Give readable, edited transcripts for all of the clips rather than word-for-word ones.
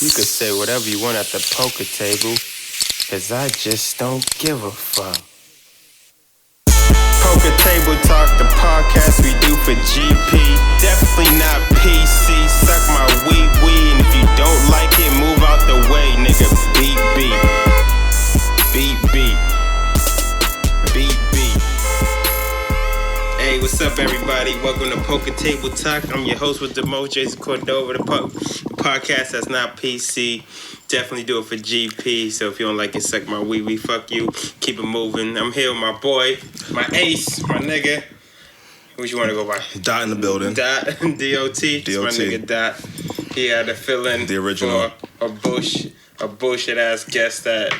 You could say whatever you want at the poker table, cause I just don't give a fuck. Poker Table Talk, the podcast we do for GP. Definitely not PC, suck my wee-wee. And if you don't like it, move out the way, nigga. Beat. Hey, what's up, everybody? Welcome to Poker Table Talk. I'm your host with the most, Jason Cordova. The podcast that's not PC. Definitely do it for GP. So if you don't like it, suck my wee-wee. Fuck you. Keep it moving. I'm here with my boy, my ace, my nigga. What you want to go by? Dot in the building. Dot. D-O-T. It's my nigga Dot. He had to fill in the original for a bullshit-ass guest that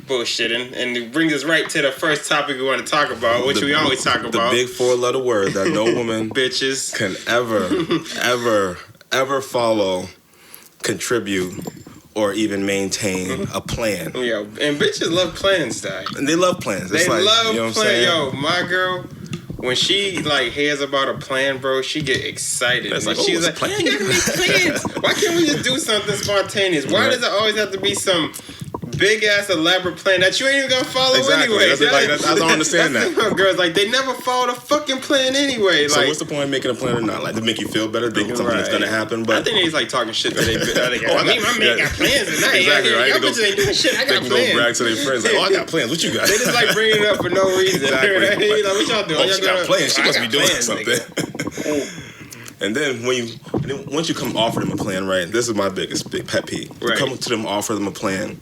bullshitting. And it brings us right to the first topic we want to talk about, which we always talk about. The big four-letter word that no woman bitches can ever follow, contribute, or even maintain a plan. Yo, and bitches love plans, dog. And they love plans. They love you know plans. Yo, my girl, when she hears about a plan, bro, she get excited. It's like, she's like, plan. you gotta make plans. Why can't we just do something spontaneous? Why does it always have to be some big ass elaborate plan that you ain't even gonna follow anyway? I don't understand that. Girls they never follow the fucking plan anyway. So what's the point of making a plan or not? Like to make you feel better, thinking something that's gonna happen. But I think he's talking shit to their my man got plans tonight. Exactly, right? Y'all bitches ain't doing shit. I got plans. They can go brag to their friends like, oh, I got plans. What you got? They just bringing it up for no reason. Exactly. Right? Like, what y'all doing? Oh, she got plans. She must be doing plans, something. And then once you come offer them a plan, right? This is my big pet peeve. Right. You come to them, offer them a plan,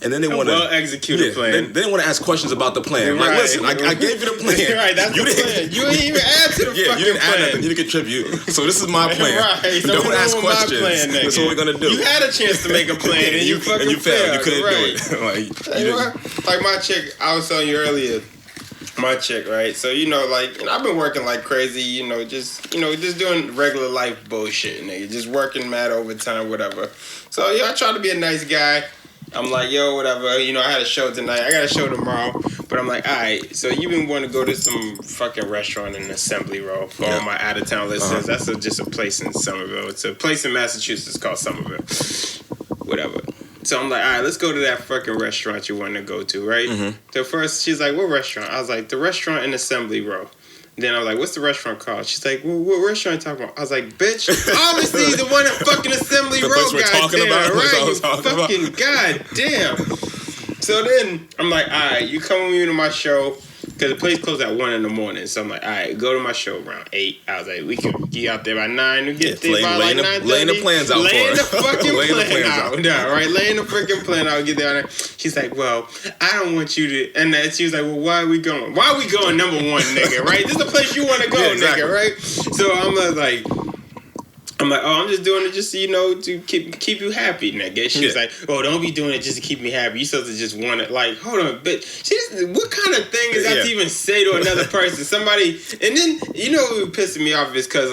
and then they want to well-executed plan. They want to ask questions about the plan. Right. Like, listen, I gave you the plan. Right, that's the plan. You ain't even add to the fucking plan. You didn't add nothing. You didn't contribute. So this is my plan. Right. So don't ask questions. Plan, that's what we're gonna do. You had a chance to make a plan, and you fucking failed. You couldn't do it. Like my chick, I was telling you earlier. My chick, right? So, I've been working like crazy, just doing regular life bullshit, nigga. Just working mad overtime, whatever. So, I try to be a nice guy. I'm like, yo, whatever. I had a show tonight. I got a show tomorrow. But I'm like, all right, so you've been wanting to go to some fucking restaurant in Assembly Row for all my out-of-town listeners. That's just a place in Somerville. It's a place in Massachusetts called Somerville. Whatever. So I'm like, all right, let's go to that fucking restaurant you want to go to, right? Mm-hmm. So first, she's like, what restaurant? I was like, the restaurant in Assembly Row. Then I was like, what's the restaurant called? She's like, well, what restaurant are you talking about? I was like, bitch, obviously the one at fucking Assembly Row, goddamn, right? You fucking goddamn. So then I'm like, all right, you come with me to my show. Because the place closed at 1 in the morning. So I'm like, all right, go to my show around 8. I was like, we can get out there by 9. We get there by 9:30. Laying the plans out for Laying her. the fucking plan out. Yeah, right? Laying the freaking plan out. Get there. She's like, well, I don't want you to. And then she was like, well, why are we going? Why are we going, number one, nigga, right? This is the place you want to go, nigga, right? So I'm like, oh, I'm just doing it just, to keep you happy, nigga. She's like, oh, don't be doing it just to keep me happy. You supposed to just want it. Like, hold on, bitch. What kind of thing is that to even say to another person? Somebody, and then, what pissing me off is because,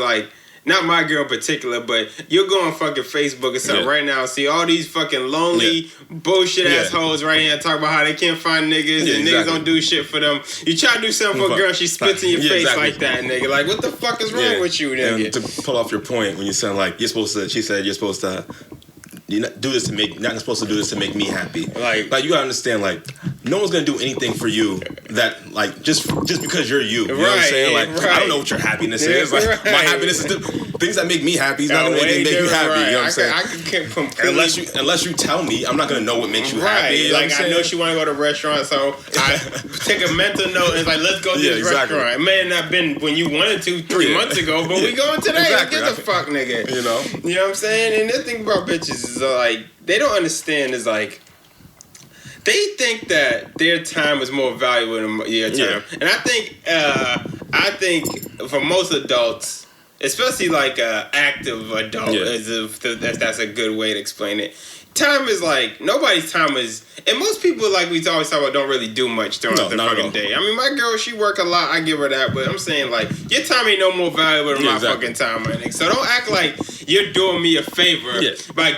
not my girl in particular, but you'll go on fucking Facebook or something right now and see all these fucking lonely bullshit assholes right here talking about how they can't find niggas and niggas don't do shit for them. You try to do something for a girl, she spits in your face like that, nigga. Like, what the fuck is wrong with you, nigga? And to pull off your point, when you sound like she said you're supposed to not supposed to do this to make me happy. Like you gotta understand, no one's gonna do anything for you that just because you're you. You know what I'm saying? I don't know what your happiness is. My happiness is the things that make me happy. It's not gonna make me happy. You know what I'm saying? Unless you tell me, I'm not gonna know what makes you happy. You know I know she wanna go to a restaurant, so I take a mental note and let's go to this restaurant. It may have not been when you wanted to 3 months ago, but we going today. Exactly. Get the fuck, nigga. You know what I'm saying? And the thing about bitches is they don't understand is they think that their time is more valuable than your time. And I think for most adults, especially active adult, as if that's a good way to explain it. Time is nobody's time is, and most people we always talk about don't really do much during the fucking day. I mean, my girl, she work a lot. I give her that, but I'm saying your time ain't no more valuable than my fucking time, my nigga. So don't act like you're doing me a favor by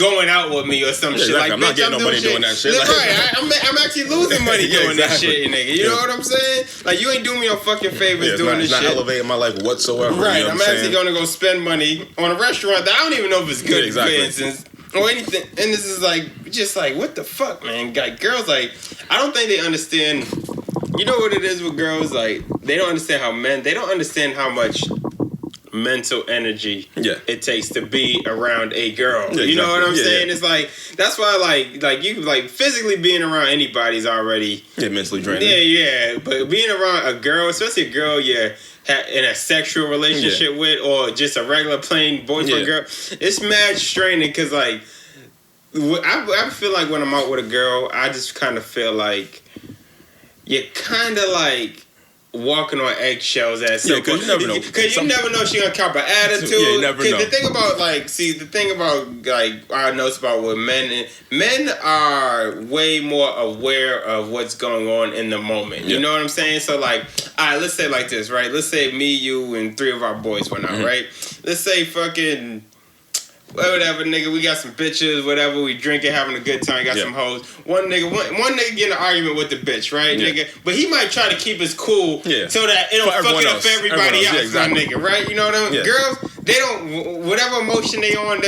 going out with me or some shit. I'm not getting no money doing that shit. Right, I'm actually losing money doing that shit, nigga. You know what I'm saying? You ain't doing me no fucking favors doing this shit. It's not elevating my life whatsoever. Right, you know I'm actually going to go spend money on a restaurant that I don't even know if it's good, for instance. or anything. And this is like, just like, what the fuck, man? Like, girls, like, I don't think they understand. You know what it is with girls? Like, they don't understand they don't understand how much mental energy it takes to be around a girl. Yeah, you know what I'm saying? Yeah. It's like, that's why, like you, like, physically being around anybody's already mentally draining. Yeah, but being around a girl, especially a girl in a sexual relationship with, or just a regular plain boyfriend girl, it's mad straining, because, like, I feel like when I'm out with a girl, I just kind of feel like you're kind of like walking on eggshells at some point. Because you never know. Because you never know if she's going to cop an attitude. Yeah, you never know. The thing about, I notice about with men are way more aware of what's going on in the moment. You know what I'm saying? So, like, all right, let's say like this, right? Let's say me, you, and 3 of our boys went out, right? Let's say fucking... whatever, nigga, we got some bitches, whatever, we drinking, having a good time, got some hoes. One nigga get in an argument with the bitch, right, nigga? But he might try to keep his cool so that it don't fuck it up for everybody else, exactly. Nigga, right? You know what I mean? Girls, they don't, whatever emotion they on,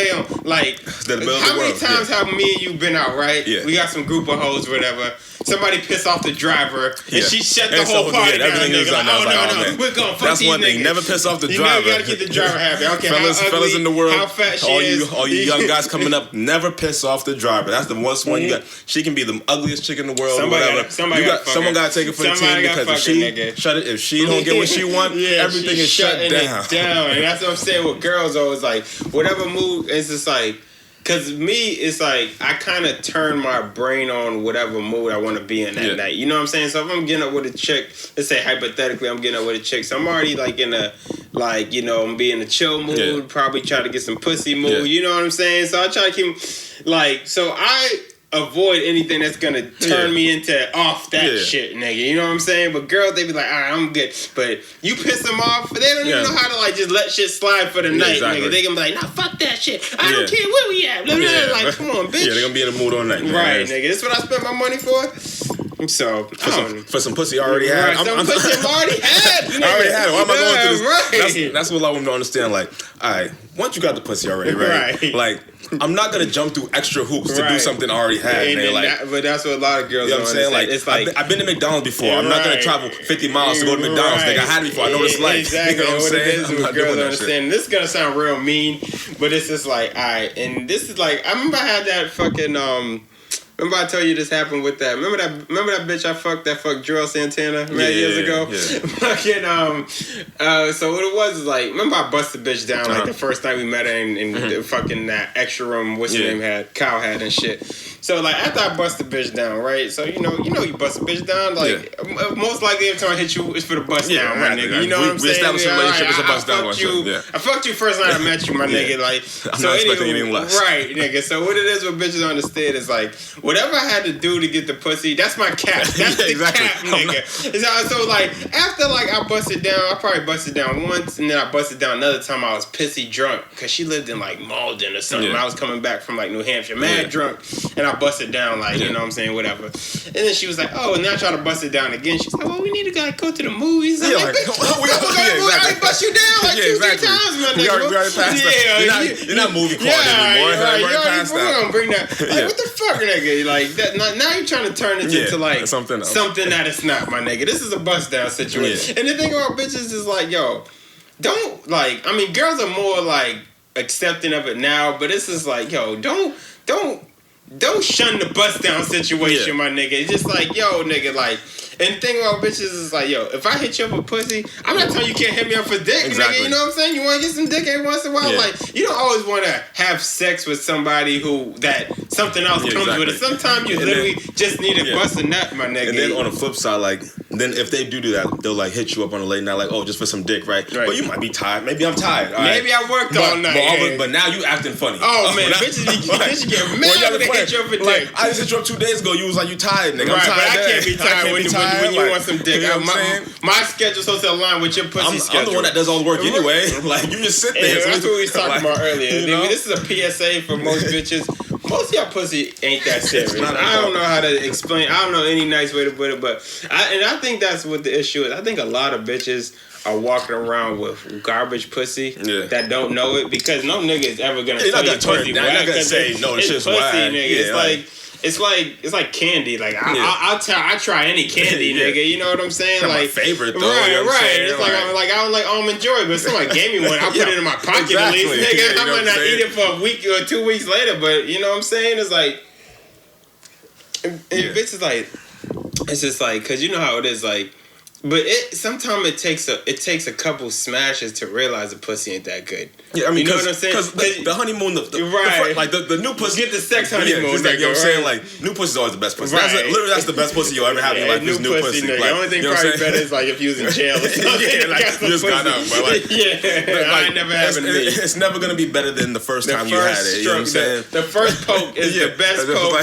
like, how many times have me and you been out, right? We got some group of hoes, whatever. Somebody pissed off the driver, and she shut the whole party down, nigga. Like, no, we're gonna fuck these niggas. That's one thing, never piss off the driver. You gotta keep the driver happy. Okay, fellas in the world, how fat she is. All you young guys coming up, never piss off the driver. That's the worst one you got. She can be the ugliest chick in the world, someone got to take it for the team, because if she don't get what she want, everything is shut down. And that's what I'm saying with girls. Always like, whatever mood, it's just like. Because me, it's like, I kind of turn my brain on whatever mood I want to be in that night. You know what I'm saying? So if I'm getting up with a chick, let's say hypothetically I'm getting up with a chick, so I'm already like in a, like, you know, I'm being in a chill mood, probably try to get some pussy mood, you know what I'm saying? So I try to keep, like, so I avoid anything that's going to turn me into off that shit, nigga. You know what I'm saying? But girls, they be like, all right, I'm good. But you piss them off, they don't even know how to, like, just let shit slide for the night, nigga. They gonna be like, nah, fuck that shit. I don't care where we at. Like, come on, bitch. Yeah, they're gonna be in the mood all night. Right, nigga. This is what I spent my money for? So, for some pussy I already had. Some pussy I already had. I already had it. Why am I going through this? That's what a lot of women don't understand. Like, all right, once you got the pussy already, right? Like, I'm not gonna jump through extra hoops to do something I already had, man. Like, but that's what a lot of girls. You know what I'm saying? Like, it's like I've been to McDonald's before. I'm not gonna travel 50 miles to go to McDonald's. Like, I had it before. I know what it's like. Exactly. You know what I'm saying? It is with girls understand. This is gonna sound real mean, but it's just like, all right. And this is like, I remember I had that fucking Remember I told you this happened with that. Remember that bitch I fucked Joel Santana years ago? Fucking so what it was is like, remember I busted bitch down like the first night we met her in the fucking that extra room, what's your name had, Kyle had and shit. So like after I busted bitch down, right? So you know you bust a bitch down, like most likely every time I hit you it's for the bust down, my nigga. You know what I'm saying? We established a relationship, it's a bust down. I fucked you first night I met you, my nigga. Like I'm not expecting anything less. Right, nigga. So what it is what bitches understand is like whatever I had to do to get the pussy, that's my cap. That's the cap, nigga. So like after like I busted down, I probably busted down once, and then I busted down another time I was pissy drunk because she lived in like Malden or something. I was coming back from like New Hampshire, mad drunk, and I busted down like you know what I'm saying, whatever. And then she was like, oh, and then I tried to bust it down again. She's like, well, we need to go to the movies. I'm like, bitch, I bust you down like 2-3 times, my nigga. We already passed that. You're not movie quality anymore. We're gonna bring that. Like, what the fuck, nigga? Like that. Now you're trying to turn it into like something that it's not, my nigga. This is a bust down situation. And the thing about bitches is like, yo, don't like. I mean, girls are more like accepting of it now, but it's just like, yo, don't shun the bust down situation, my nigga. It's just like, yo, nigga, like. And the thing about bitches is like, yo, if I hit you up with pussy, I'm not telling you can't hit me up for dick, nigga. You know what I'm saying? You want to get some dick every once in a while? Like, you don't always want to have sex with somebody that something else comes with it. Sometimes you literally just need to bust a nut, my nigga. And then on the flip side, like, then if they do that, they'll like hit you up on a late night, like, oh, just for some dick, right? But you might be tired. Maybe I'm tired. Maybe I worked all night. But now you acting funny. Oh, man. Bitches get mad when they hit you up for dick. I just hit you up 2 days ago. You was like, you tired, nigga. I'm tired. But I can't be tired when you want some dick. You know my schedule's supposed to align with your pussy schedule. I'm the one that does all the work anyway. Like, you just sit there. That's what we was talking about earlier. You know? This is a PSA for most bitches. most of y'all pussy ain't that serious. I don't know how to explain. I don't know any nice way to put it, but I think that's what the issue is. I think a lot of bitches are walking around with garbage pussy that don't know it because no nigga is ever gonna tell you pussy whack. Not gonna say no, it's just pussy, whack. Nigga. It's like candy. Like I try any candy, nigga. You know what I'm saying? Like my favorite, though. Right, you know what I'm saying? It's like I don't like almond joy, but if somebody gave me one, I put it in my pocket at least, nigga. I might not eat it for a week or 2 weeks later, but you know what I'm saying? It's like, bitch is like, it's just like, cause you know how it is, like. But sometimes it takes a couple smashes to realize the pussy ain't that good. Yeah, I mean, you know what I'm saying? Because the honeymoon, the new pussy. Get the sex honeymoon. You know what I'm saying? Like, new pussy is always the best pussy. Right. That's the best pussy you'll ever have in your life. Is new pussy. Like, the only thing probably better is like if you was in jail or something. You just got out. But like, I ain't never having me. It's never gonna be better than the first time you had it. You know what I'm saying? The first poke is the best poke.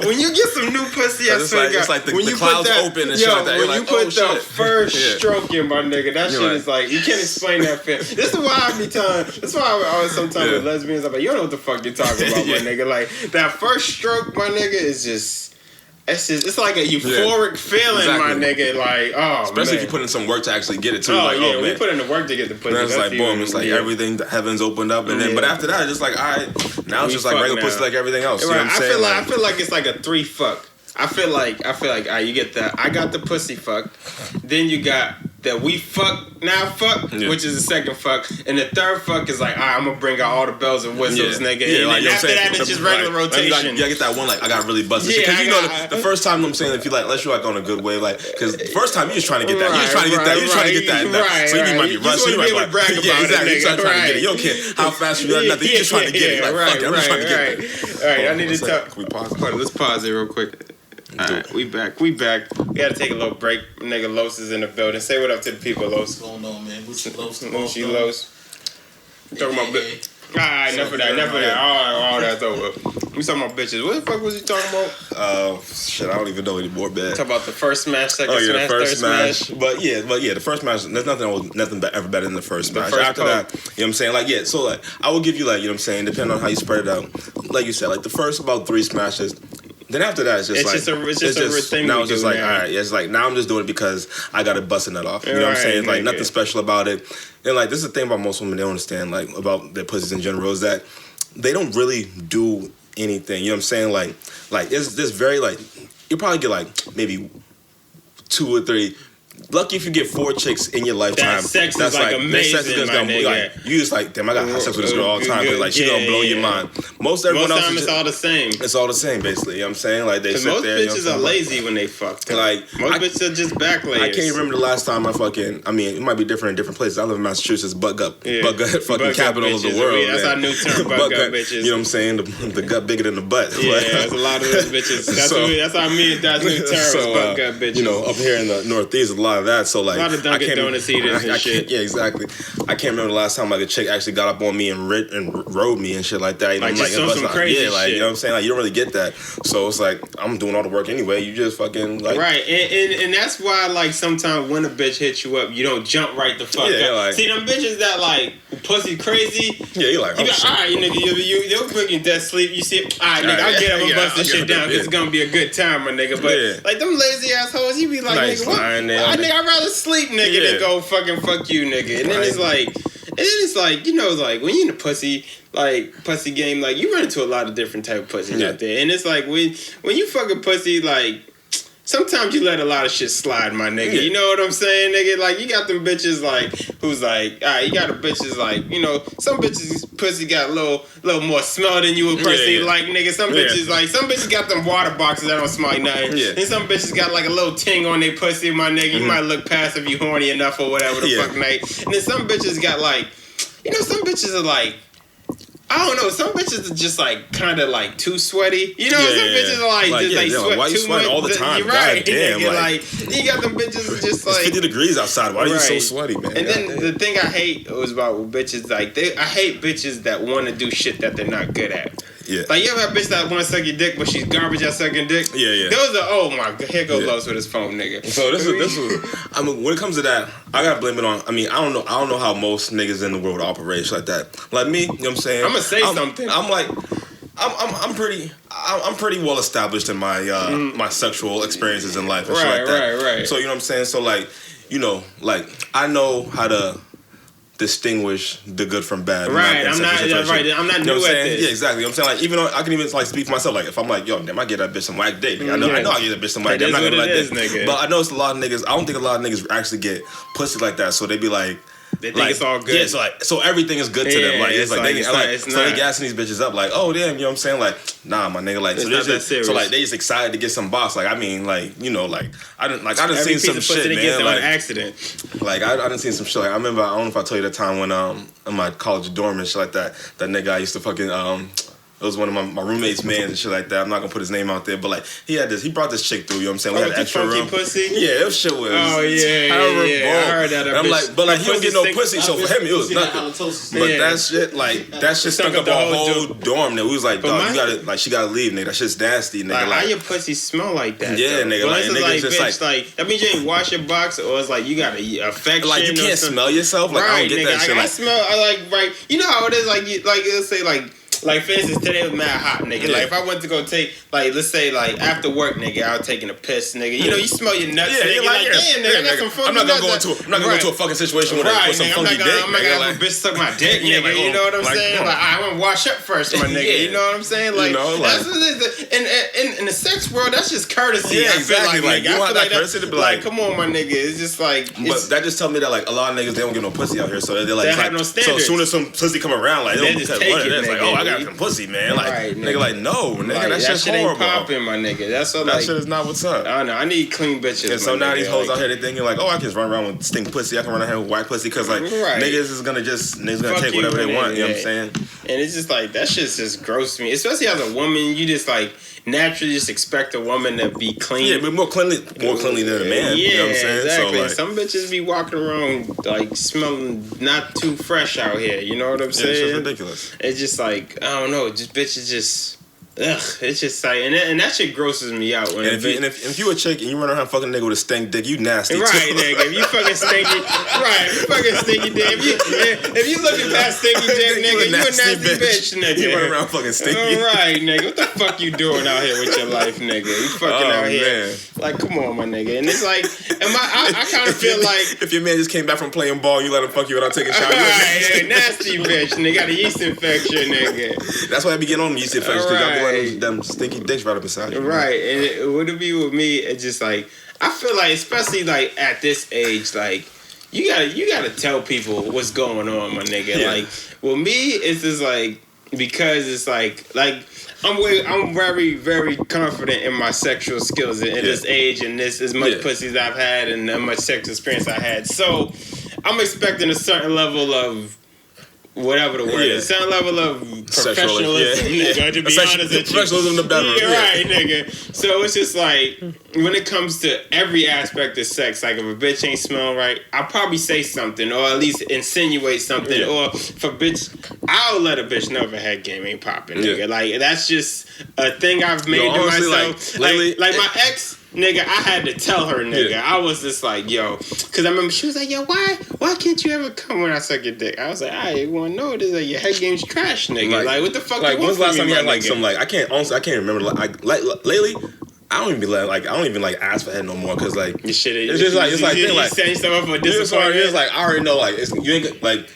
When you get some new pussy, I swear to God, it's like the clouds open and shit like that. When you put the first stroke in, my nigga, that shit is like, you can't explain that feeling. This is why I be telling, that's why I always sometimes with lesbians, I'm like, you don't know what the fuck you're talking about, my nigga. Like, that first stroke, my nigga, is just, it's like a euphoric feeling, my nigga. Like, especially if you put in some work to actually get it too. When you put in the work to get the pussy. That's like, boom, it's like everything, the heavens opened up, and then, but after that, it's just like, all right, now it's just like regular pussy like everything else. You know what I'm saying? I feel like it's like a 3 fuck. I feel like you get the I got the pussy fuck, then you got the we fuck now fuck, which is the second fuck, and the third fuck is like, all right, I'm gonna bring out all the bells and whistles, nigga. Yeah, and like, after that, it's just regular rotation. You get that one like I got really busted because you know the first time I'm saying if you like unless you're like on a good way, like because the first time you're just trying to get that, you're trying to get that, so you might be rushing, you might be able to brag about it, exactly. You're trying to get it. You don't care how fast you run, nothing. You're just trying to get it. Like fuck it, I'm just trying to get it. All right, I need to talk. Can we pause? Let's pause it real quick. Alright, we back. We gotta take a little break. Nigga Los is in the building. Say what up to the people, Los. What's going on, man? Gucci Los. Gucci Los. Talking about bitches. Alright, enough of that. All that's over. We talking about bitches. What the fuck was you talking about? Shit, I don't even know anymore, man. Talk about the first smash, second smash, third smash. But the first smash, there's nothing ever better than the first smash. After that, you know what I'm saying? Like, so like, I will give you like, you know what I'm saying, depending on how you spread it out. Like you said, like the first about 3 smashes. Then after that, it's just a thing. Now it's just like, all right, it's like now I'm just doing it because I got to bust a nut off. You know what I'm saying? It's like nothing special about it. And like this is the thing about most women, they don't understand like about their pussies in general is that they don't really do anything. You know what I'm saying? Like it's this very like you probably get like maybe 2 or 3. Lucky if you get 4 chicks in your lifetime. That sex is like amazing, sex is gonna be like you just like damn. I got sex with this girl all the time because like she gonna blow your mind. Most everyone else it's all the same. It's all the same basically. You know what I'm saying? Like they sit most there. Bitches are lazy when they fuck. Like most bitches are just back layers. I can't remember the last time I mean, it might be different in different places. I live in Massachusetts, butt gut fucking capital of the world. That's our new term, butt gut bitches. You know what I'm saying? The gut bigger than the butt. Yeah, there's a lot of those bitches. That's our new term, butt gut bitches. You know, up here in the Northeast, a lot of that. So like. A lot of Dunkin' Donuts eaters and shit. Yeah, exactly. I can't remember the last time like a chick actually got up on me and rode me and shit like that. You know, like just some crazy shit. Like you know what I'm saying? Like you don't really get that. So it's like I'm doing all the work anyway. You just fucking like right. And that's why like sometimes when a bitch hits you up, you don't jump right the fuck up. Like, see them bitches that like pussy crazy. Yeah, you're like, all right, nigga, you'll bring your death sleep. You see, all right, nigga, I'll get up and bust this shit down because it's gonna be a good time, my nigga. But like them lazy assholes, you be like, nigga, what? Nigga, I'd rather sleep, nigga, than go fucking fuck you, nigga. And then it's like, you know, like when you in the pussy game, like you run into a lot of different type of pussies out there. And it's like when you fucking pussy, like sometimes you let a lot of shit slide, my nigga. You know what I'm saying, nigga? Like, you got them bitches, like, who's like, all right, you got the bitches, like, you know, some bitches' pussy got a little more smell than you would personally like, nigga. Some bitches, like, some bitches got them water boxes that don't smell like nothing. And some bitches got, like, a little ting on their pussy, my nigga. You might look past if you horny enough or whatever the fuck night. And then some bitches got, like, you know, some bitches are, like, I don't know. Some bitches are just like kind of like too sweaty. You know, some bitches are like just like sweat why you too much all the time. You're right. God damn, like you got them bitches just like it's 50 degrees outside. Why are you so sweaty, man? And then the thing I hate was about bitches like I hate bitches that want to do shit that they're not good at. Yeah. Like, you ever have a bitch that want to suck your dick, but she's garbage at sucking dick? Yeah. Those are, oh my god, here goes Los with his phone, nigga. So this is, I mean, when it comes to that, I gotta blame it on, I mean, I don't know how most niggas in the world operate like that. Like me, you know what I'm saying? I'm gonna say something. I'm like, I'm pretty well established in my my sexual experiences in life and shit like that. Right. So you know what I'm saying. So like, you know, like I know how to distinguish the good from bad. Right. I'm not new at this. Yeah, exactly. I'm saying like even though I can even like speak for myself. Like if I'm like, yo, damn, I get that bitch some whack dick. I know I get that bitch some whack dick. I'm not gonna let this nigga. But I know it's a lot of niggas. I don't think a lot of niggas actually get pussy like that. So they be like. They think it's all good. Yeah, so everything is good to them. Like it's like they gassing these bitches up. Like, oh damn, you know what I'm saying? Like, nah, my nigga. Like, so like they just excited to get some boss. Like, I mean, like, you know, like I done seen some shit, man. Like accident. Like I done seen some shit. Like I remember, I don't know if I told you that time when in my college dorm and shit like that. That nigga I used to fucking it was one of my roommates' mans and shit like that. I'm not gonna put his name out there, but like he brought this chick through. You know what I'm saying? We had an extra room. Pussy? Yeah, that shit was. Oh yeah. I heard that. And I'm like, but like he don't get no pussy, so for him it was nothing. But that shit stunk up the whole dorm. That we was like, dog, you gotta like she gotta leave, nigga. That shit's nasty, nigga. Like how your pussy smell like that? Yeah, nigga. Like niggas just like that means you ain't wash your box, or it's like you got a affection. Like you can't smell yourself. Like I don't get that shit. I smell. You know how it is. Like let's say like for instance, today was mad hot, nigga. Yeah. Like if I went to go take, like let's say like after work, nigga, I was taking a piss, nigga. You know, you smell your nuts, nigga. You're like, damn, nigga, I got some funky I'm not gonna go into a fucking situation with some funky dick. I'm not gonna have a bitch suck my dick, nigga. You know what I'm saying? Like I want to wash up first, my nigga. You know what I'm saying? Like that's what it is. In the sex world, that's just courtesy. Yeah, exactly. Like you want that courtesy to be like, come on, my nigga. It's just like. But that just tells me that like a lot of niggas they don't get no pussy out here, so they're like, they have no standards. So as soon as some pussy come around, like they just take it. It's like, oh, I got some pussy, man. Like, right, nigga, like, no, nigga, that shit's shit horrible. Ain't popping, my nigga. That's all. That shit is not what's up. I don't know. I need clean bitches. And so now these hoes out here, they thinking like, oh, I can just run around with stink pussy. I can run around here with whack pussy because like niggas is gonna take whatever they want. You know what I'm saying? And it's just like that shit's just gross to me. Especially as a woman, you just like naturally just expect a woman to be clean. Yeah, but more cleanly than a man. Yeah, you know what I'm saying? Exactly. So, like, some bitches be walking around like smelling not too fresh out here. You know what I'm saying? It's just ridiculous. It's just like I don't know. Just bitches just. Ugh, it's just like, and that shit grosses me out. When if you a chick and you run around fucking nigga with a stink dick, you nasty right, too. Nigga. If you fucking stinky, right, fucking stinky dick. If you looking past stinky dick, nigga, you a nasty bitch, nigga. You run around fucking stinky. Right, nigga. What the fuck you doing out here with your life, nigga? You fucking out here. Like, come on, my nigga. And it's like, I kind of feel like if your man just came back from playing ball, you let him fuck you without taking a shower. Right, nasty bitch, nigga. Got a yeast infection, nigga. That's why I be getting on yeast infections because them stinky dicks right up inside you. Right, and it would be with me. It's just like I feel like, especially like at this age, like you gotta tell people what's going on, my nigga. Yeah. Like with me, it's just like because it's like I'm very very confident in my sexual skills in this age and this as much pussy as I've had and how much sex experience I had. So I'm expecting a certain level of. Whatever the word is, some level of professionalism, nigga, to be honest with you. Professionalism the better. Right, nigga. So it's just like, when it comes to every aspect of sex, like if a bitch ain't smelling right, I'll probably say something, or at least insinuate something, or if a bitch, I'll let a bitch know if her head game ain't popping, nigga. Like, that's just a thing I've made to myself. Like my ex... Nigga, I had to tell her, nigga. Yeah. I was just like, yo. Because I remember she was like, yo, why can't you ever come when I suck your dick? I was like, I want to know this. Like, your head game's trash, nigga. Like what the fuck like, you want when's the last time you had, like, some, like, I can't remember. Like lately, I don't even ask for head no more because like it's just like you set yourself up for disappointment. It's like I already know like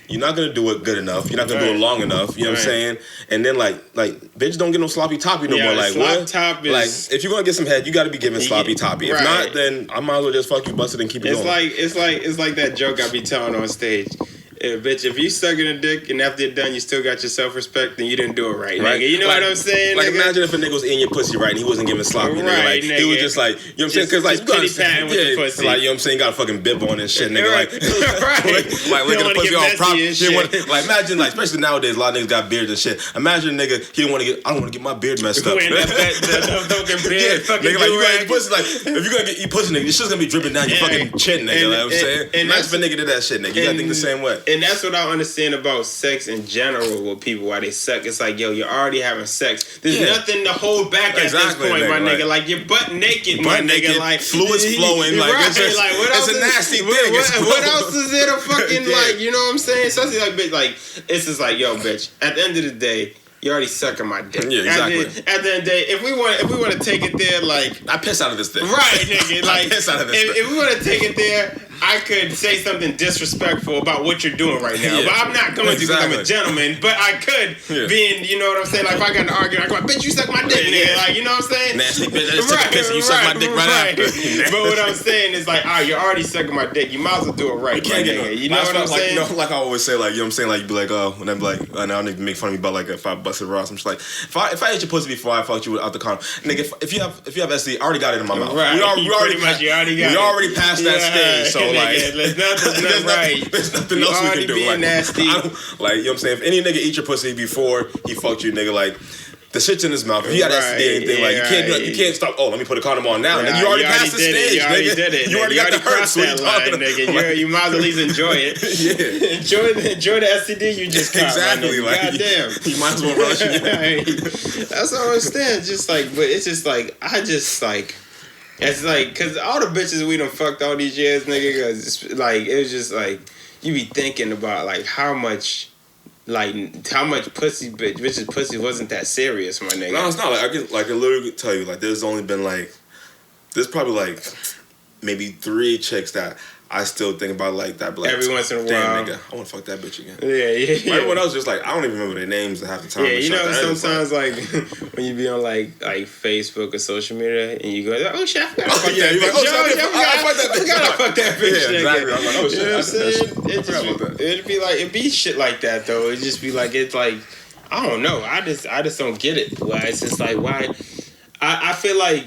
you're not gonna do it good enough. You're not gonna do it long enough. You know what I'm saying? And then like bitch don't get no sloppy toppy no more. Like what? Top is, like if you're gonna get some head, you got to be giving sloppy toppy. If not, then I might as well just fuck you, bust it, and keep it going. It's like that joke I be telling on stage. Bitch, if you sucking a dick and after you're done you still got your self-respect, then you didn't do it right, nigga. You know what I'm saying? Like, nigga? Imagine if a nigga was in your pussy right and he wasn't giving sloppy, right, nigga. Like, he was just like, you know what I'm saying? Because like, you got with the pussy. Like, you know what I'm saying? You got a fucking bib on and shit, nigga. Like, like looking at the pussy all proper. Like, imagine, like, especially nowadays, a lot of niggas got beards and shit. Imagine a nigga, I don't want to get my beard messed up. Nigga, like, you gotta get pussy, like, if you're gonna eat pussy, nigga, your shit's gonna be dripping down your fucking chin, nigga. You know what I'm saying? Imagine if a nigga did that shit, nigga. You gotta think the same way. And that's what I understand about sex in general with people, why they suck. It's like, yo, you're already having sex. There's nothing to hold back at this point, my nigga. Like, you're butt naked, my nigga. Like, fluids flowing. Like, right, it's a nasty thing. What else is there to fucking, like, you know what I'm saying? Especially like, bitch, like, it's just like, yo, bitch, at the end of the day, you already sucking my dick. Yeah, exactly. At the end of the day, if we want to take it there, like I piss out of this thing. Right, nigga. Like I piss out of this if we want to take it there, I could say something disrespectful about what you're doing right now, but I'm not going to because I'm a gentleman. But I could, being, you know what I'm saying? Like if I got in an argument, I go, bitch, you suck my dick, nigga. Like, you know what I'm saying? Nasty bitch, I just took a piss and you suck my dick right after. But what I'm saying is like, you're already sucking my dick. You might as well do it right, nigga. You know what I'm saying? You know, like I always say, like, you know what I'm saying? Like, you be like, oh, when I'm like, now nigga make fun of me about like if I busted Ross. I'm just like, if I ate your pussy before I fucked you without the condom, nigga, if you have SD, I already got it in my mouth. Right. We already passed that stage. So like, there's nothing else we can do. Like, nasty. Like, you know what I'm saying? If any nigga eat your pussy before he fucked you, nigga, like, the shit's in his mouth. If he got STD or anything, like, you can't stop. Oh, let me put a condom on now. Nigga, you already passed the stage, you already did it. You already got the hurt. So that line, nigga. You might as well at least enjoy it. enjoy the STD you just got. Exactly. Like, goddamn. You might as well rush it. That's what I understand. Just like, but it's just like, it's like, cause all the bitches we done fucked all these years, nigga, cause it's like, it was just like, you be thinking about like how much bitch's pussy wasn't that serious, my nigga. No, it's not. Like I literally tell you, like, there's only been like, there's probably like maybe 3 chicks that I still think about like that. Like, every once in a while, damn nigga, I want to fuck that bitch again. Yeah. Everyone else just like, I don't even remember their names half the time. Yeah, you know, sometimes like when you be on like Facebook or social media and you go, oh shit, I forgot to fuck that bitch. I forgot to fuck that bitch. Yeah, exactly. I'm like, oh shit, you know what I'm saying? It'd be shit like that though. It'd just be like, it's like, I don't know. I just don't get it. Why it's just like, why? I feel like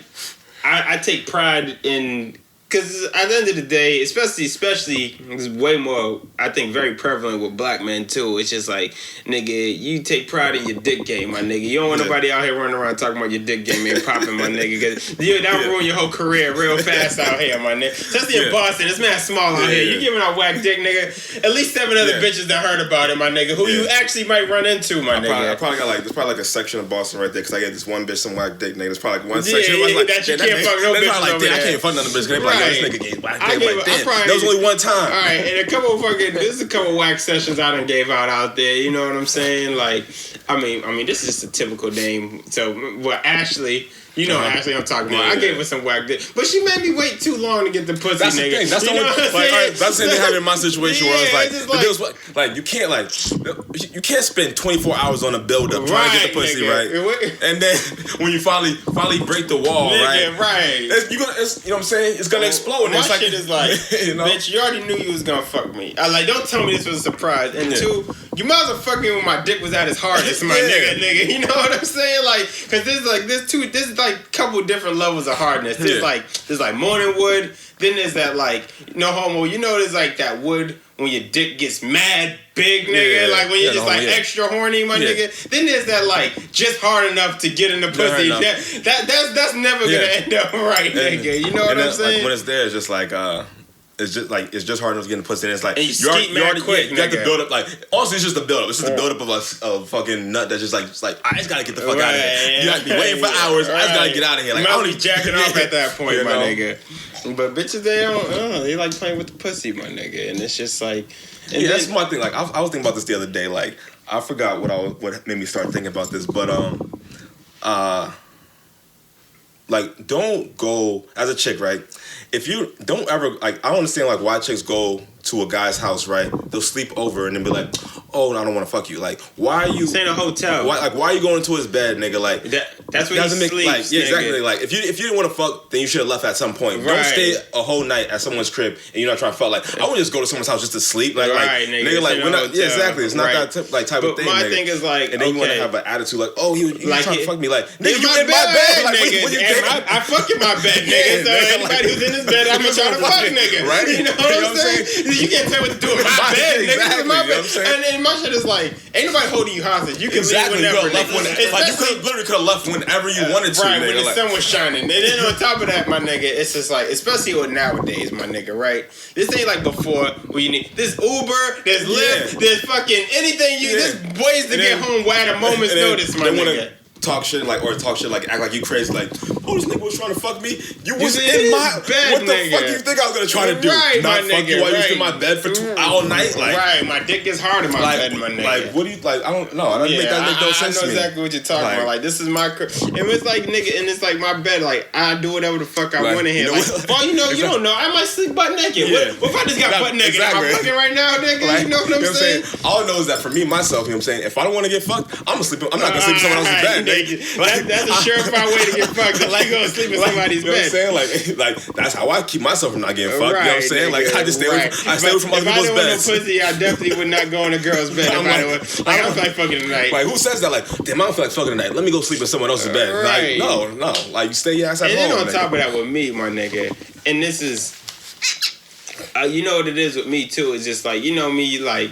I take pride in. Because at the end of the day, especially, it's way more, I think, very prevalent with black men, too. It's just like, nigga, you take pride in your dick game, my nigga. You don't want nobody out here running around talking about your dick game and popping, my nigga. Because that'll ruin your whole career real fast out here, my nigga. Especially in Boston. This man's small out here. You giving out whack dick, nigga. At least 7 other bitches that heard about it, my nigga, who you actually might run into, my nigga. I probably got like, there's probably like a section of Boston right there, because I get this one bitch, some whack dick, nigga. There's probably like one section. That you can't fuck no bitches over there. I can't fuck none of the bitches. They probably like, this nigga gave whack. That was only one time. All right, and there's a couple whack sessions I done gave out there. You know what I'm saying? Like, I mean, this is just a typical name. So, Ashley. You know, Ashley, I'm talking about. I gave her some whack dick, but she made me wait too long to get the pussy. That's nigga. The thing. That's the only. That's the thing happened in my situation where I was like, you can't spend 24 hours on a build up trying to get the pussy right, and then when you finally break the wall, right? You know what I'm saying? It's gonna explode. My shit is like, bitch, you already knew you was gonna fuck me. Don't tell me this was a surprise. And 2, you might as well fuck me when my dick was at its hardest, my nigga. You know what I'm saying? Like, cause this is like couple different levels of hardness. There's like morning wood. Then there's that like no homo. You know, there's like that wood when your dick gets mad big, nigga. Yeah, like when you're just like extra horny, my nigga. Then there's that like just hard enough to get in the pussy. That's never gonna end up right, nigga. You know what I'm saying? Like, when it's there, it's just like it's just hard enough to get in the pussy. And it's like and you already quick. You got to build up. Like also, it's just a build up. It's just a build up of a fucking nut that's just like I just gotta get the fuck out of here. You gotta be waiting for hours. I just gotta get out of here. Like I don't be jacking off at that point, my nigga. But bitches, they don't. They like playing with the pussy, my nigga. And it's just like. That's my thing. Like I was thinking about this the other day. Like I forgot what made me start thinking about this, but like don't go as a chick, right? If you don't ever like, I don't understand like why chicks go to a guy's house, right? They'll sleep over and then be like, "Oh, no, I don't want to fuck you." Like, why are you? Stay in a hotel. Why are you going into his bed, nigga? Like, that's where he sleeps. Like, yeah, exactly. Like, if you didn't want to fuck, then you should have left at some point. Right. Don't stay a whole night at someone's crib and you're not trying to fuck. Like, I wouldn't just go to someone's house just to sleep. Like, nigga, like, we're not. Yeah, exactly. It's not that type of thing. My nigga. thing is like, and then you want to have an attitude like, "Oh, you like trying to fuck me?" Like, nigga, you in my bed, nigga. What you think? I fuck in my bed, nigga. So anybody who's in his bed, I'm gonna try to fuck, nigga. Right? You know what I'm saying? You can't tell what to do in my bed, nigga. My bed. And my shit is like, ain't nobody holding you hostage. You can leave whenever. Like you literally could have left whenever you wanted to. Right, when the sun was shining. And then on top of that, my nigga, it's just like, especially with nowadays, my nigga, right? This ain't like before where you need this Uber, there's Lyft, there's fucking anything there's ways to get home at a moment's notice, my nigga. talk shit like act like you crazy like, oh, this nigga was trying to fuck me. You was in in my bed, what the nigga. fuck do you think I was gonna try to do? Right, Not fuck you while you was right. in my bed for all night? Like, right, my dick is hard in my bed, my nigga. Like, what do you like? I don't know. I don't make that make no sense to me. I know exactly what you're talking about. Like, this is my, and it's like nigga, and it's like my bed. Like, I do whatever the fuck I want in here. Like, well, you don't know. I might sleep butt naked. Yeah. What if I just got butt naked? Am I fucking right now, nigga? Like, you know what I'm saying? All I know is that for me, myself, you know what I'm saying? If I don't want to get fucked, I'm not gonna sleep in someone else's bed. That's a surefire way to get fucked. Like, you gonna sleep in somebody's bed. You know what I'm saying? Like that's how I keep myself from not getting fucked. You know what I'm saying? Like, I just stay away from other people's beds. If I didn't want no pussy, I definitely would not go in a girl's bed. I don't feel like fucking tonight. Like, who says that? Like, damn, I don't feel like fucking tonight. Let me go sleep in someone else's bed. Right. Like, no. Like, you stay your ass at home. And then on top of that with me, my nigga, and this is, you know what it is with me too. It's just like, you know me, like,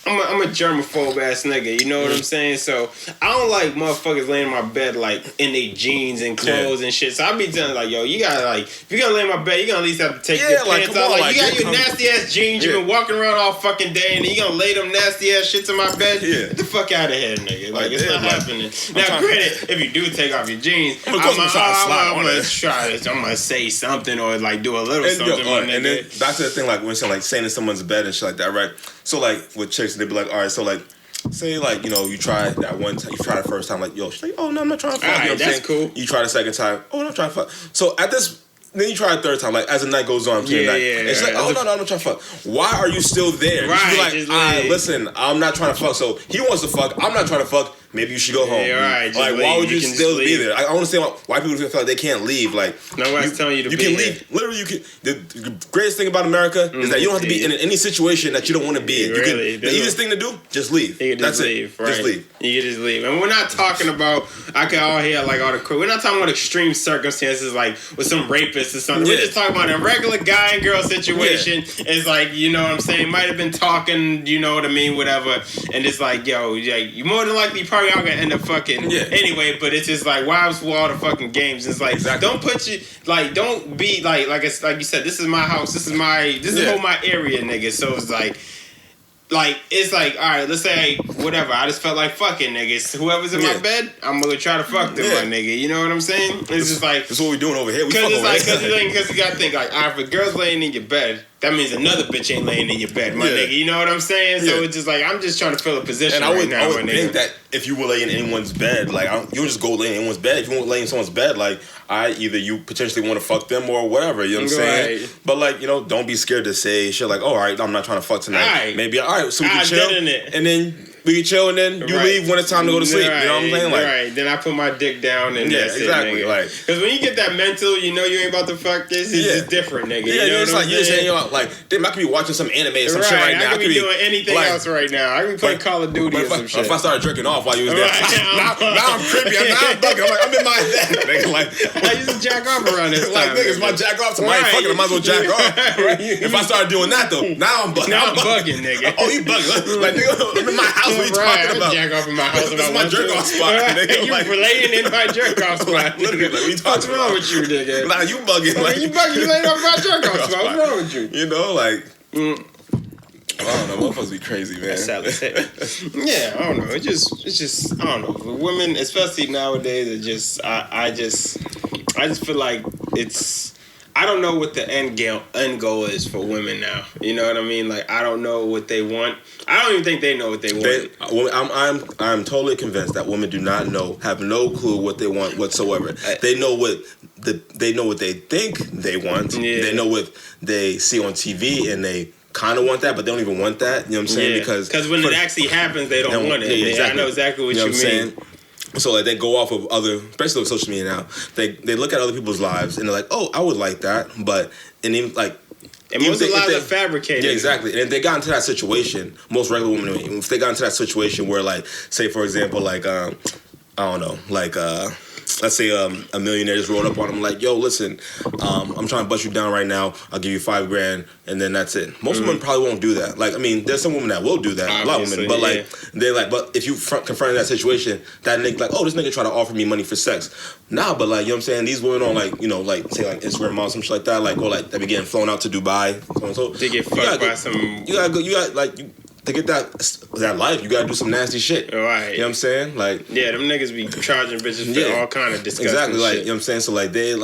I'm a germaphobe ass nigga, you know what I'm saying? So I don't like motherfuckers laying in my bed like in their jeans and clothes and shit. So I be telling like, yo, you gotta like, if you're gonna lay in my bed, you gonna at least have to take your pants off. Like, you got your nasty ass jeans, you've been walking around all fucking day, and then you gonna lay them nasty ass shits in my bed? Get the fuck out of here, nigga. Like, it's not happening. Now, granted, if you do take off your jeans, I'm gonna say something or like do a little something. And then back to the thing, like when saying like staying in someone's bed and shit like that, right? So like with chicks, they'd be like, all right, so like, say like, you know, you try that one time, you try the first time, like, yo, she's like, oh no, I'm not trying to fuck. All you know right, that's cool. You try the second time, oh no, I'm trying to fuck. So at this, then you try a third time, like as the night goes on, and she's like, oh no, I'm not trying to fuck. Why are you still there? Right, you be like, listen, I'm not trying to fuck. So he wants to fuck, I'm not trying to fuck. Maybe you should go home. Right, like, why would you still be there? I understand why people feel like they can't leave. Like, nobody's telling you to be can there. leave. Literally, you can. The greatest thing about America is that you don't have to be in any situation that you don't want to be in. The easiest thing to do, just leave. You can just leave. Right. Just leave. You can just leave. And we're not talking about, I can all hear like all the crew. We're not talking about extreme circumstances like with some rapist or something. We're just talking about a regular guy and girl situation. It's like, you know what I'm saying? Might have been talking, you know what I mean, whatever. And it's like, yo, you more than likely probably are gonna end up fucking anyway, but it's just like, why for all the fucking games? It's like, don't put you, like, don't be like it's like you said, this is my house, this is my area, nigga. So it's like it's like, all right, let's say whatever, I just felt like fucking niggas. Whoever's in my bed, I'm gonna try to fuck them, my nigga. You know what I'm saying? It's just like, that's what we doing over here. Because you gotta think like, all right, if a girl's laying in your bed, that means another bitch ain't laying in your bed, my nigga. You know what I'm saying? So it's just like, I'm just trying to fill a position and I would my think that if you were laying in anyone's bed, like, you don't just go lay in anyone's bed. If you won't lay in someone's bed, like, either you potentially want to fuck them or whatever, you know what I'm saying? But like, you know, don't be scared to say shit like, oh, all right, I'm not trying to fuck tonight. Maybe, all right, so we can chill. And then we can chill, and then you leave when it's time to go to sleep. You know what I'm saying? Like, then I put my dick down, and that's exactly. It, like, because when you get that mental, you know you ain't about to fuck this. It's just different, nigga. Yeah, you know it's like you're just hanging out. Like, damn, I could be watching some anime or some shit right now. I could be doing anything else right now. I could be playing Call of Duty or some shit. If I started jerking off while you was there, now I'm creepy. I'm bugging. I'm in my head, nigga. Like, I used to jack off around this time. Like, nigga, it's my jack off. Somebody fucking, I might as well jack off. If I started doing that though, now I'm bugging. Now I'm bugging, nigga. Oh, you bugging? Like, nigga, I'm in my house. What are you talking about? Jack off in my house. This is my jerk off spot, nigga. You were laying in my jerk off spot. Literally, like, what's wrong with you, nigga? Nah, you bugging. Like, you bugging. You laying off my jerk off spot. What's wrong with you? You know, like, I don't know. Motherfuckers be crazy, man. Yeah, I don't know. It's just, I don't know. Women, especially nowadays, it just, I just feel like it's. I don't know what the end goal is for women now. You know what I mean? Like, I don't know what they want. I don't even think they know what they want. I'm totally convinced that women do not know, have no clue what they want whatsoever. They know what they think they want. Yeah. They know what they see on TV, and they kind of want that, but they don't even want that. You know what I'm saying? Because when it actually happens, they don't want it. Yeah, exactly. I know exactly what you mean. Saying? So like they go off of other, especially with social media now. They look at other people's lives and they're like, oh, I would like that, but and even like. And most of the lives are fabricated. Yeah, exactly. And if they got into that situation, most regular women, if they got into that situation where, like, say for example, like I don't know, like let's say a millionaire just rolled up on them like, yo, listen, I'm trying to bust you down right now. I'll give you $5,000, and then that's it. Most women probably won't do that. Like, I mean, there's some women that will do that. Obviously, a lot of women, but like they're like, but if you confront that situation, that nigga like, oh, this nigga try to offer me money for sex. Nah, but like, you know what I'm saying? These women on like, you know, like say like Instagram models, some shit like that, like, or like they be getting flown out to Dubai, so to get fucked by some. You got like. to get that life, you gotta do some nasty shit. Right. You know what I'm saying? Like, yeah, them niggas be charging bitches for all kind of disgusting exactly. Like, shit. you know what I'm saying? So like they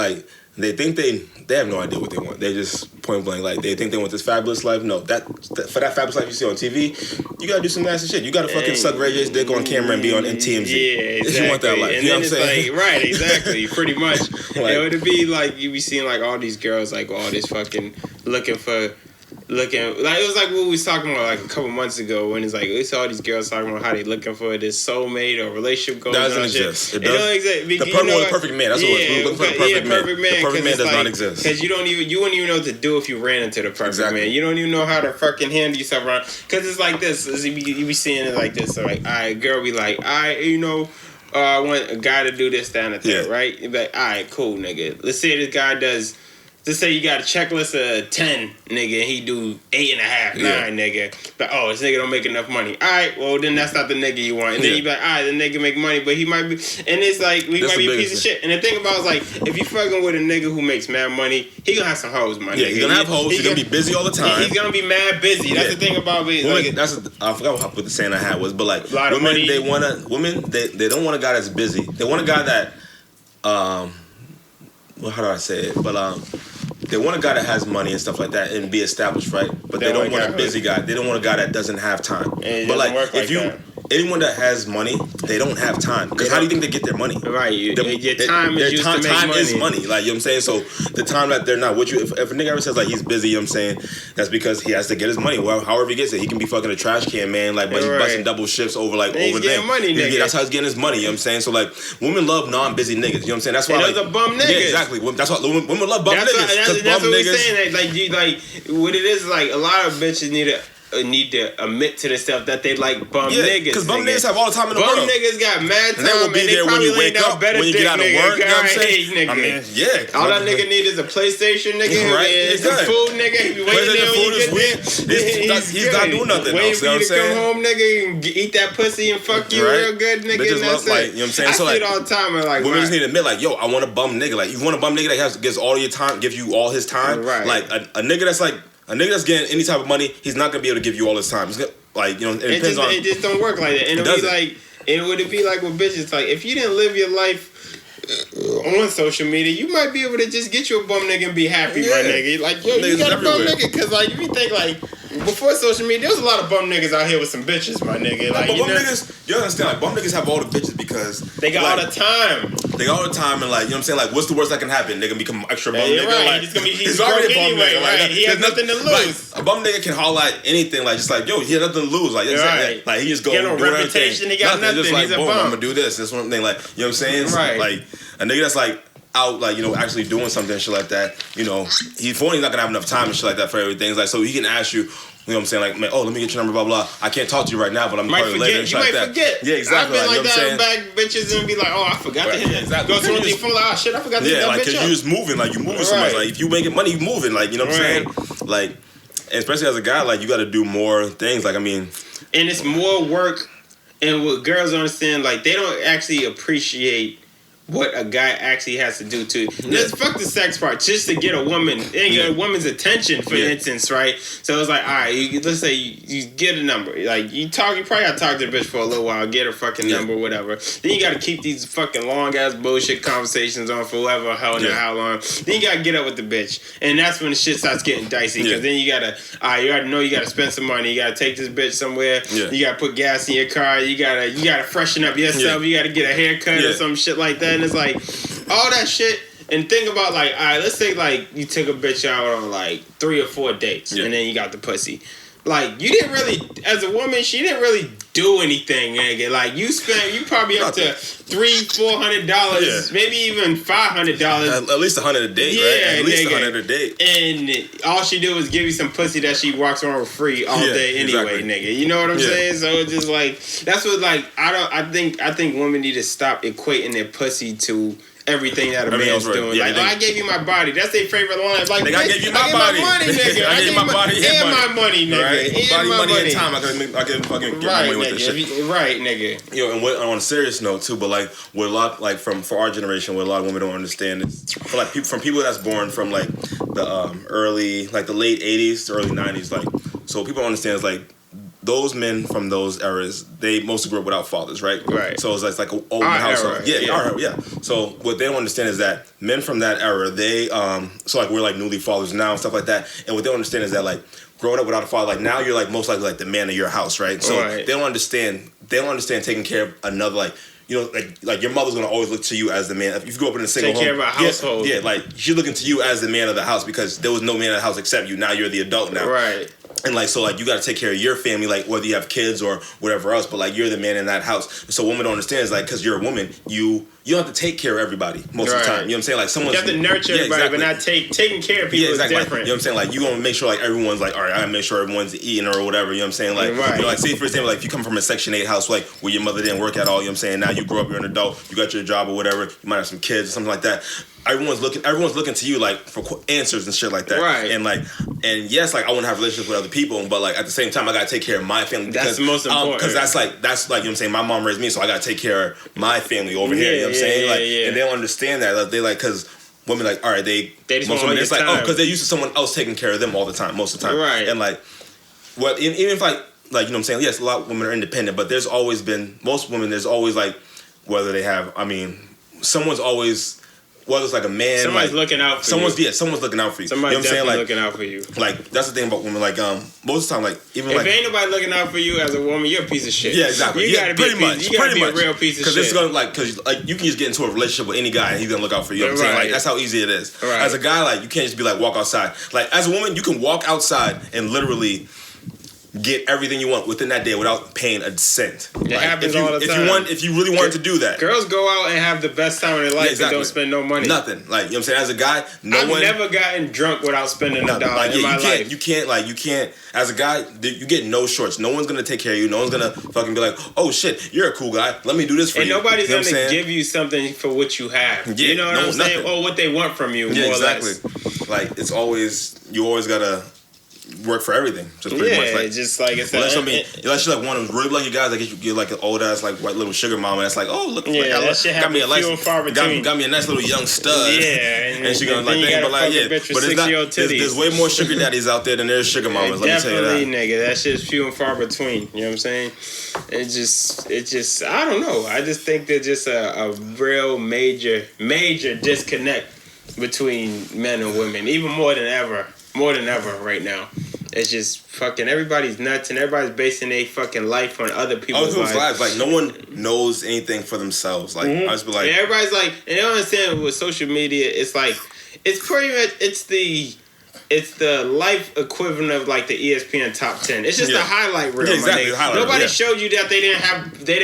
think they have no idea what they want. They just point blank, like, they think they want this fabulous life. No, that for that fabulous life you see on TV, you gotta do some nasty shit. You gotta fucking suck Ray J's dick on camera and be on TMZ. Yeah, exactly. If you want that life. And you know then what I'm saying? like, right, exactly, pretty much. Like, it would be like you be seeing like all these girls like all this fucking looking like it was like what we was talking about like a couple months ago when it's like we saw all these girls talking about how they looking for this soulmate or relationship goals. Doesn't exist. It don't exist. The perfect man. That's what it was. Perfect man. The perfect man does not exist. Because you wouldn't even know what to do if you ran into the perfect man. You don't even know how to fucking handle yourself around. Because it's like this. You be seeing it like this. So like, girl be like, I want a guy to do this, that, and the third, right? You be like, all right, cool, nigga. Let's say this guy does. Let's say you got a checklist of 10, nigga, and he do 8.5, 9, nigga. But this nigga don't make enough money. All right, well then that's not the nigga you want. And then you be like, all right, the nigga make money, but he might be, and it's like he might be a piece of shit. And the thing about it is like, if you fucking with a nigga who makes mad money, he gonna have some hoes, money. Yeah, he's gonna have hoes. He's gonna be busy all the time. He's gonna be mad busy. That's the thing about me. Women, I forgot what the saying I had was, but like women, they don't want a guy that's busy. They want a guy that, well, how do I say it? But they want a guy that has money and stuff like that and be established, right? But they don't want a busy guy. They don't want a guy that doesn't have time. But like, anyone that has money, they don't have time. Because how do you think they get their money? Right. Your time is used to make money. Time is money. Like, you know what I'm saying? So the time that they're not with you, if a nigga ever says like he's busy, you know what I'm saying? That's because he has to get his money. Well, however he gets it. He can be fucking a trash can man, like, but he's busting double shifts over getting money, nigga. That's how he's getting his money, you know what I'm saying? So like, women love non-busy niggas, you know what I'm saying? That's why those are bum niggas. Yeah, exactly. That's why women love bum niggas. That's what we're saying. Like what it is, like a lot of bitches need to admit to themselves that they like bum niggas. Because bum niggas have all the time in the world. Bum niggas got mad time, and they will be there when you wake up, when you get out of work. You know what I'm saying? I mean, all that nigga need is a PlayStation, nigga, right? And some food, nigga. He be waiting there when you get there. He's not doing nothing. Waiting for you to come home, nigga, and eat that pussy and fuck you real good, nigga. Bitches love, like, you know what I'm saying? I see it all the time. Like, women just need to admit, like, yo, I want a bum nigga. Like, you want a bum nigga that gets all your time, gives you all his time. Right. Like a nigga that's like. A nigga that's getting any type of money, he's not gonna be able to give you all his time. He's gonna, like, you know, it depends on. It just don't work like that. And it would be like with bitches, like if you didn't live your life on social media, you might be able to just get you a bum nigga and be happy, my nigga. Like, yo, you got a bum nigga, because like if you think like before social media, there was a lot of bum niggas out here with some bitches, my nigga. Like, but niggas, you understand? Like, bum niggas have all the bitches because they got all the time. They got all the time, and like, you know what I'm saying? Like, what's the worst that can happen? They gonna become extra bum nigga. Right. Like, he's already a bum nigga. Right. Like, he has nothing to lose. Like, a bum nigga can holler at anything. Like, just like, yo, he had nothing to lose. Like, you know what I'm saying? Like, he just go do reputation. He got nothing. Just like, he's boom, a bum. I'm gonna do this. This one thing. Like, you know what I'm saying? Right. Like, a nigga that's like out, like, you know, actually doing something and shit like that. You know, he's not gonna have enough time and shit like that for everything. It's like, so he can ask you. You know what I'm saying? Like, man, let me get your number, blah, blah. I can't talk to you right now, but I'm going to call you later. You might forget. Yeah, exactly. I've been like that back bitches and be like, I forgot to hit that. Exactly. Go through the phone like, shit, I forgot to hit that bitch up. Yeah, like, because you're just moving. Like, you're moving so much. Like, if you making money, you moving. Like, you know what I'm saying? Like, especially as a guy, like, you got to do more things. Like, I mean. And it's more work. And what girls understand, like, they don't actually appreciate what a guy actually has to do to let's fuck the sex part just to get a woman and get a woman's attention, for instance, right? So it's like, all right, let's say you get a number, like you probably gotta talk to the bitch for a little while, get her fucking number, whatever. Then you gotta keep these fucking long ass bullshit conversations on for whatever how long. Then you gotta get up with the bitch, and that's when the shit starts getting dicey, because then you gotta, you already know you gotta spend some money, you gotta take this bitch somewhere, you gotta put gas in your car, you gotta freshen up yourself, you gotta get a haircut or some shit like that. And it's like all that shit. And think about like, all right, let's say like you took a bitch out on like 3 or 4 dates, and then you got the pussy. Like, you didn't really, as a woman, she didn't really do anything, nigga. Like, you probably up to $300-$400, maybe even $500. At least $100 a date, right? At least $100 a date. And all she did was give you some pussy that she walks around with free all day anyway, nigga. You know what I'm saying? So it's just like, that's what like, I think women need to stop equating their pussy to everything that a man's doing. Yeah, like, I gave you my body. That's their favorite line. Like, I gave you my body. I gave my body and my money, nigga. Right? Body, money, and time. I can fucking get my money with this shit. Right, nigga. Yo, and on a serious note too, but like what a lot, like for our generation, what a lot of women don't understand is for like from people that's born from like the early, like the late '80s to early '90s, like, so people don't understand is like those men from those eras, they mostly grew up without fathers, right? Right. So it's like an old household. Era, Yeah. So what they don't understand is that men from that era, they so like we're like newly fathers now and stuff like that. And what they don't understand is that like growing up without a father, like now you're like most likely like the man of your house, right? So they don't understand taking care of another like. You know, like your mother's gonna always look to you as the man. If you grow up in a single home, take care of a household. Yeah, like she's looking to you as the man of the house because there was no man of the house except you. Now you're the adult now, right? And like so, like you got to take care of your family, like whether you have kids or whatever else. But like you're the man in that house. So women don't understand is like because you're a woman, you don't have to take care of everybody most of the time. You know what I'm saying? Like someone you have to nurture everybody, but not taking care of people. Exactly. Is different. Like, you know what I'm saying? Like you gonna make sure like everyone's like, all right, I gotta make sure everyone's eating or whatever. You know what I'm saying? Like, you know, like say for example, like if you come from a Section 8 house, like where your mother didn't work at all. You know what I'm saying? Now you grew up, you're an adult, you got your job or whatever. You might have some kids or something like that. Everyone's looking to you like for answers and shit like that. Right. And yes, like I want to have relationships with other people, but like at the same time, I gotta take care of my family. That's the most important. Because that's like you know what I'm saying. My mom raised me, so I gotta take care of my family over here. You know what I'm saying? And they don't understand that. Like, they like because women like all right, they just want it's like because they're used to someone else taking care of them all the time, most of the time. Right. And like even if like you know what I'm saying. Yes, a lot of women are independent, but there's always been most women. There's always like whether they have. I mean, someone's always. Whether it's like a man, somebody's like, looking out for you. Yeah, someone's looking out for you. Somebody's you know what I'm saying? Like, looking out for you. Like that's the thing about women. Like most of the time, like even if ain't nobody looking out for you as a woman, you're a piece of shit. Yeah, exactly. You gotta be a real piece of shit. Because it's gonna because you can just get into a relationship with any guy and he's gonna look out for you. You know what I'm saying? Like that's how easy it is. Right. As a guy, like you can't just be like walk outside. Like as a woman, you can walk outside and literally get everything you want within that day without paying a cent. It happens all the time. If you really wanted to do that. Girls go out and have the best time of their life and don't spend no money. Nothing. Like, you know what I'm saying? As a guy, I've never gotten drunk without spending $1 in my life. You can't, as a guy, you get no shorts. No one's going to take care of you. No one's going to fucking be like, oh shit, you're a cool guy. Let me do this for you. And nobody's going to give you something for what you have. Yeah, you know what I'm saying? Or what they want from you, more or less. Like, you always got to work for everything, just pretty much. Like, just like it's unless you're like one of those really lucky guys, like you get like an old ass like white little sugar mama that's like, oh look, yeah, like, that shit got me a got me a nice little young stud. Yeah, and she gonna like think, but like but it's not. There's way more sugar daddies out there than there's sugar mamas. Let me tell you that. Definitely, nigga, that shit's few and far between. You know what I'm saying? It just I don't know. I just think there's just a real major disconnect between men and women, even more than ever right now. It's just fucking everybody's nuts and everybody's basing their fucking life on other people's lives. Like no one knows anything for themselves. Like I just be like, and everybody's like, and they don't understand with social media. It's like it's pretty much it's the life equivalent of like the ESPN top 10. It's just a highlight reel. Exactly, nobody showed you that they didn't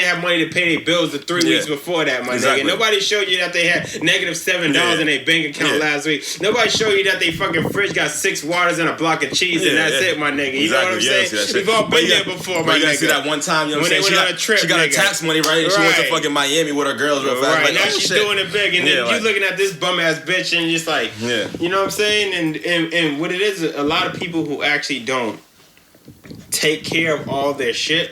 have money to pay their bills the 3 weeks before that, nigga. Nobody showed you that they had -$7 in their bank account last week. Nobody showed you that they fucking fridge got 6 waters and a block of cheese and that's it, my nigga. You know what I'm saying? We've all been there before, my nigga. You gotta see that one time, you know what I'm saying? Went on a trip, she got her tax money, right? And she went to fucking Miami with her girls real fast. Right, now she's doing it big. And then you looking at this bum ass bitch and just like, you know what I'm saying? And what it is, a lot of people who actually don't take care of all their shit,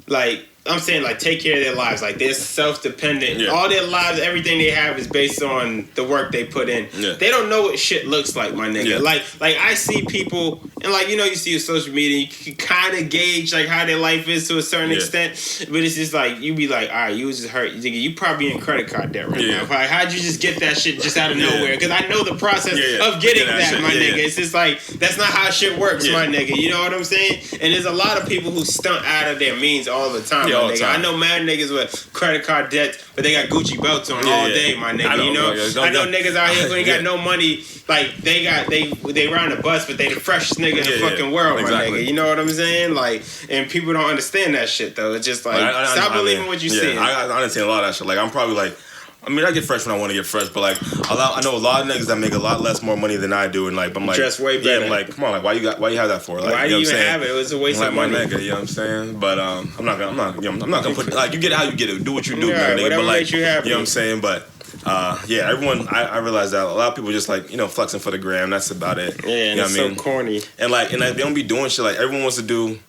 like I'm saying, like take care of their lives, like they're self-dependent. All their lives, everything they have is based on the work they put in. They don't know what shit looks like, my nigga. Like I see people, and like you see your social media, you can kind of gauge like how their life is to a certain extent, but it's just like you be like, all right, you was just hurt. You probably in credit card debt right now. Like, how'd you just get that shit just out of nowhere? Because I know the process of getting that, my nigga. It's just like that's not how shit works, my nigga. You know what I'm saying? And there's a lot of people who stunt out of their means all the time. My nigga. I know mad niggas with credit card debts, but they got Gucci belts on all day, my nigga. I know niggas out here who ain't got no money. Like they ride a bus, but they the freshest nigga in the fucking world, my nigga. You know what I'm saying? Like, and people don't understand that shit though. It's just like stop believing what you see. I understand a lot of that shit. Like I'm probably like. I mean, I get fresh when I want to get fresh, but like, I know a lot of niggas that make a lot less more money than I do, and like, I'm like, dress way better. I'm like, come on, like, why you have that for? Like, why do you even have it? It was a waste of money. My nigga, you know what I'm saying? But I'm not gonna put like you get it how you get it, do what you do, man, nigga. But like, makes you happy. You know what I'm saying? But everyone, I realize that a lot of people just like flexing for the gram. That's about it. Yeah, and it's so corny. And like they don't be doing shit. Like everyone wants to do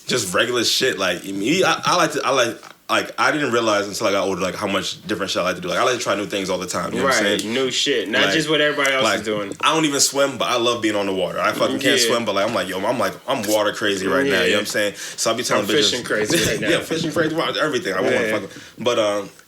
just regular shit. Like me, I like I didn't realize until I got older like how much different shit I like to do. Like I like to try new things all the time. You know what I'm saying? New shit, not just what everybody else is doing. I don't even swim, but I love being on the water. I fucking can't swim, but I'm water crazy right now. You know what I'm saying? So I'll be telling bitches fishing crazy right now. Yeah, fishing crazy, everything. I want to fucking. But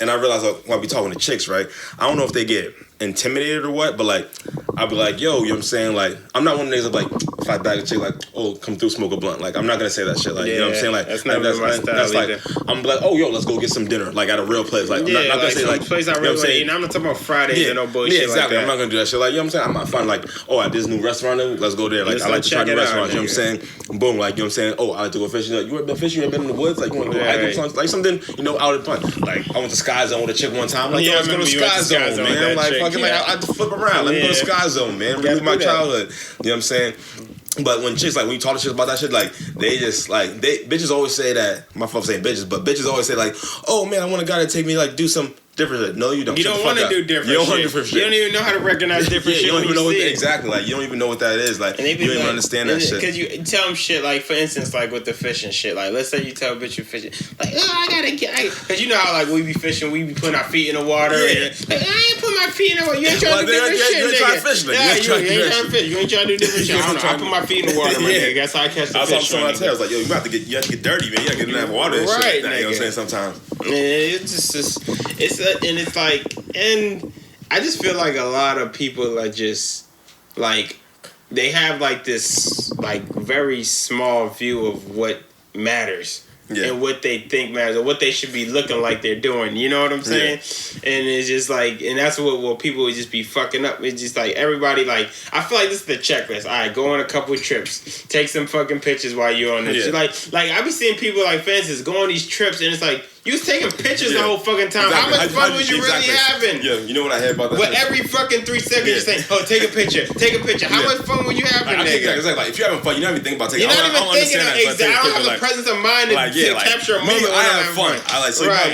and I realize when I be talking to chicks, right? I don't know if they get intimidated or what, but like I'll be like, yo, you know what I'm saying? Like I'm not one of the niggas that like if I bag a chick like, oh, come through, smoke a blunt. Like I'm not gonna say that shit. Like you know what I'm saying? Like that's not my style. That's like I'm like, oh, yo, let's go get some dinner. Like at a real place. Like I'm not gonna say like place I really like. I'm not talking about Fridays and no bullshit. Yeah, exactly. Like that. I'm not gonna do that shit. Like you know what I'm saying? I'm not fun. Like at this new restaurant, let's go there. Like I like to try new restaurants. You know what I'm saying? Boom. Like you know what I'm saying? Oh, I like to go fishing. Like you ever been fishing? You ever been in the woods? Like you want to go hiking? Like something out of fun. Like I went to Sky Zone with a chick one time. Like let's go to Sky Zone, man. Like fucking like I had to flip around. Let me go to Sky Zone, man. Relive my childhood. You know what I'm saying? But when chicks, like, when you talk to chicks about that shit, like, they just, like, bitches always say that, my fuck saying bitches, but bitches always say, like, oh, man, I want a guy to take me, like, do some different shit. No, you don't. You don't want to do different shit. You don't want to do different shit. You don't even know how to recognize different shit. You don't even know exactly. Like, you don't even know what that is. Like, you don't even understand that shit. Because you tell them shit, like, for instance, like, with the fishing shit. Like, let's say you tell a bitch you're fishing. Like, oh, I gotta get... Because you know how, like, we be fishing, we be putting our feet in the water. Yeah. And, like, I ain't put my feet in the water. You ain't trying to do different shit, You ain't trying to fish, nigga. Yeah, you ain't trying to fish. You ain't trying to do different shit. I don't know. I put my feet in the water, man. That's how I catch the fish. I was like, yo, you have to get dirty, man. You gotta get in that water and shit. You know what I'm saying? Sometimes. Yeah, it's like, and I just feel like a lot of people are just like, they have like this like very small view of what matters. Yeah. And what they think matters, or what they should be looking like they're doing. You know what I'm saying? Yeah. And it's just like, and that's what people would just be fucking up. It's just like everybody, like, I feel like this is the checklist. All right, go on a couple of trips, take some fucking pictures while you're on this. Yeah. Like I be seeing people like fences go on these trips, and it's like, you was taking pictures the whole fucking time. Exactly. How much fun was you really having? Yeah, you know what I heard about that? But every fucking 3 seconds, you're saying, oh, take a picture. How much fun were you having, nigga? Exactly. Like, if you're having fun, you don't even think about taking. You're not even thinking exactly. I don't have the presence of mind to capture a moment. I have fun.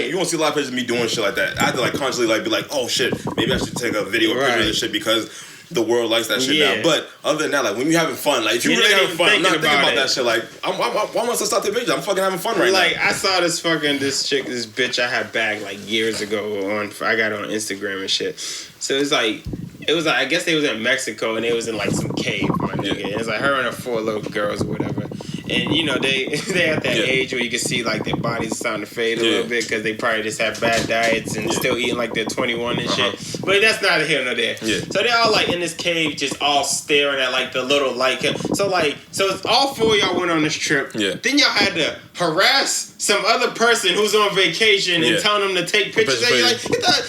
You won't see a lot of pictures of me doing shit like that. I have to like constantly like be like, oh shit, maybe I should take a video or picture of this shit because the world likes that shit now. But other than that, like when you're having fun, like if you're really having fun, I'm not thinking about that shit. Like, why must I stop the picture? I'm fucking having fun right now. Like I saw this bitch I had bagged like years ago I got on Instagram and shit. So it was like I guess they was in Mexico and they was in like some cave, my nigga. And it's like her and her 4 little girls or whatever. And you know they at that age where you can see like their bodies starting to fade a little bit because they probably just have bad diets and still eating like they're 21 and shit. But that's neither here nor there. Yeah. So they're all like in this cave, just all staring at like the little light. So it's all 4 of y'all went on this trip. Yeah. Then y'all had to harass some other person who's on vacation and telling them to take pictures. And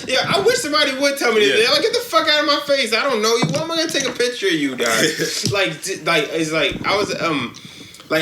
you're like, I wish somebody would tell me this. They're like, get the fuck out of my face. I don't know you. Why am I gonna take a picture of you, dog? It's like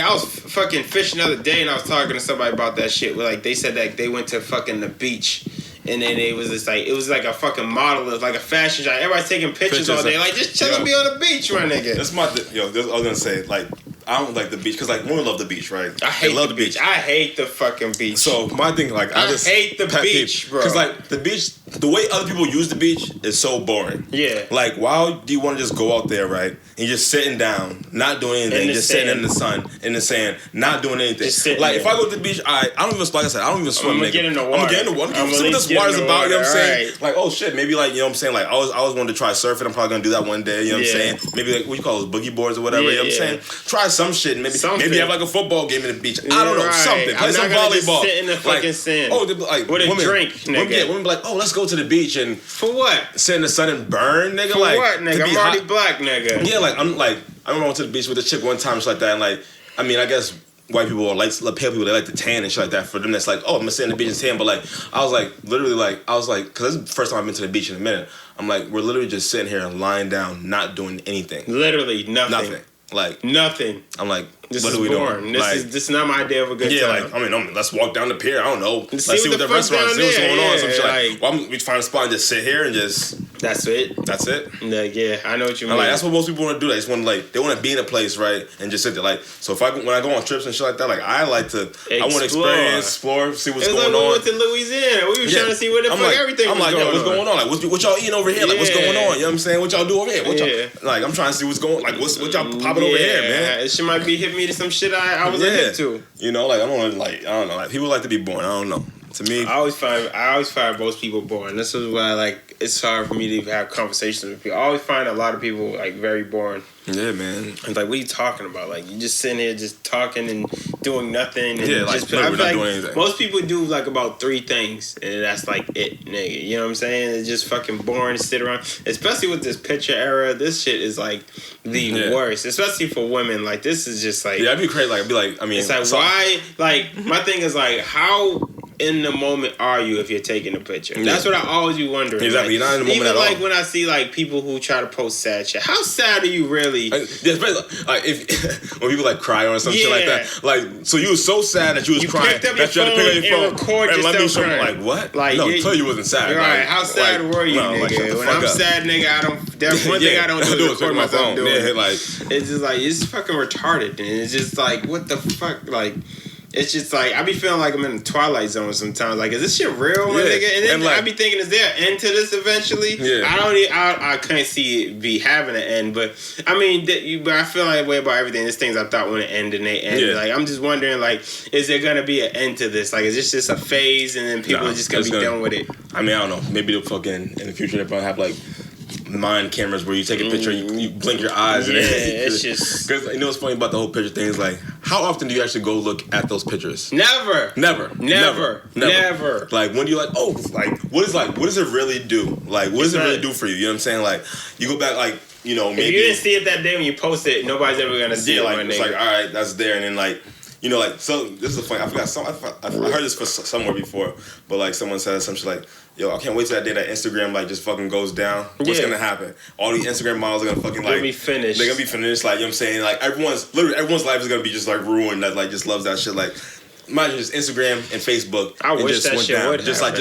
I was fucking fishing the other day and I was talking to somebody about that shit. Like they said that they went to fucking the beach and then it was like a fucking model of like a fashion shot. Everybody's taking pictures all day. Like just chill and be on the beach, my nigga. That's I was gonna say like I don't like the beach because like women love the beach, right? I hate the beach. I hate the fucking beach. So my thing, like I just hate the beach, bro. Because like the beach, the way other people use the beach is so boring. Yeah. Like why do you want to just go out there, right? And you're just sitting down, not doing anything, just sitting in the sun, in the sand, not doing anything. Just sitting like there. If I go to the beach, I don't even, like I said, I don't even swim. I'm gonna get in the water. I'm gonna get in the water. See what this water's about. You know what I'm saying? Like oh shit, maybe like you know what I'm saying. Like I was wanting to try surfing. I'm probably gonna do that one day. You know what I'm saying? Maybe like what you call those boogie boards or whatever. You know what I'm saying? Try some shit. Maybe have like a football game in the beach. I don't know something. Play some volleyball. Sit in the fucking sand. Oh, like with a drink, nigga. Women be like, oh, let's go to the beach and for what? Sit in the sun and burn, nigga. For like what, nigga? I'm already black, nigga. Yeah, like I remember I went to the beach with a chick one time, just like that, and like I mean, I guess white people or like pale people, they like to tan and shit like that. For them, that's like, oh, I'm gonna sit in the beach and tan. But like, I was like, literally, like, because this is the first time I've been to the beach in a minute. I'm like, we're literally just sitting here and lying down, not doing anything. Literally nothing. Like nothing. I'm like, this what is are we boring. doing? This is not my idea of a good time. Yeah, like I mean, let's walk down the pier. I don't know. Let's see what the restaurant, see what's going on. Some shit like, we find a spot and just sit here and just. That's it. Like, yeah, I know what you mean. Like that's what most people want to do. They just want to they want to be in a place, right, and just sit there. Like, so when I go on trips and shit like that, like I like to, I want to experience, explore, see what's going on. We went to Louisiana. We were trying to see where the fuck everything was going on. What's going on? Like, what y'all eating over here? Like, what's going on? You know what I'm saying? What y'all do over here? Like, I'm trying to see what's going. Like, what y'all popping over here, man? She might be hitting me to some shit I wasn't hip to. You know, like I don't know. Like people like to be born. I don't know. To me, I always find most people boring. This is why it's hard for me to have conversations with people. I always find a lot of people like very boring. Yeah, man. It's like, what are you talking about? Like, you just sitting here just talking and doing nothing. And Yeah, like, just, literally I feel not doing anything. Most people do like about 3 things, and that's like it, nigga. You know what I'm saying? It's just fucking boring to sit around. Especially with this picture era, this shit is like the worst. Especially for women. Like, this is just like... Yeah, I'd be crazy. Like, I'd be like, I mean... It's like, why... Like, my thing is like, how... in the moment are you if you're taking a picture? That's what I always be wondering. Exactly, like, you're not in the moment even at all. like when I see like people who try to post sad shit. How sad are you really? Like if when people like cry or some shit like that. Like, so you was so sad that you was crying that you had to pick up your phone and let me show you. Like, what? Like, no, tell you wasn't sad. Right? Like, how sad were you, no, nigga? Like, when I'm sad, nigga, I don't. That's one thing I don't do is record myself doing. Yeah, like it's just like it's fucking retarded, and it's just like what the fuck, like. It's just like I be feeling like I'm in the Twilight Zone sometimes. Like, is this shit real, my nigga? And then like, I be thinking, is there an end to this eventually? Yeah. I can't see it be having an end, but I mean, but I feel like way about everything. There's things I thought would end and they end. Yeah. Like, I'm just wondering, like, is there gonna be an end to this? Like, is this just a phase and then people are just gonna be done with it? I mean, I don't know. Maybe they'll fucking in the future they'll probably have like mind cameras where you take a picture, you blink your eyes, and it's just because you know what's funny about the whole picture thing is like, how often do you actually go look at those pictures? Never. Like, when do you like? Oh, like what does it really do? Like, what does it really do for you? You know what I'm saying? Like, you go back, like, you know, maybe if you didn't see it that day when you post it, nobody's ever gonna see it. Like, it's like, all right, that's there, and then like. You know, like, so this is funny. I heard this somewhere before, but like someone said some shit like, yo, I can't wait till that day that Instagram like just fucking goes down. What's gonna happen? All these Instagram models are gonna fucking like be finished. They're gonna be finished. Like, you know what I'm saying? Like, everyone's life is gonna be just like ruined. That like just loves that shit. Like, imagine just Instagram and Facebook. I wish just that went shit down. would just happen.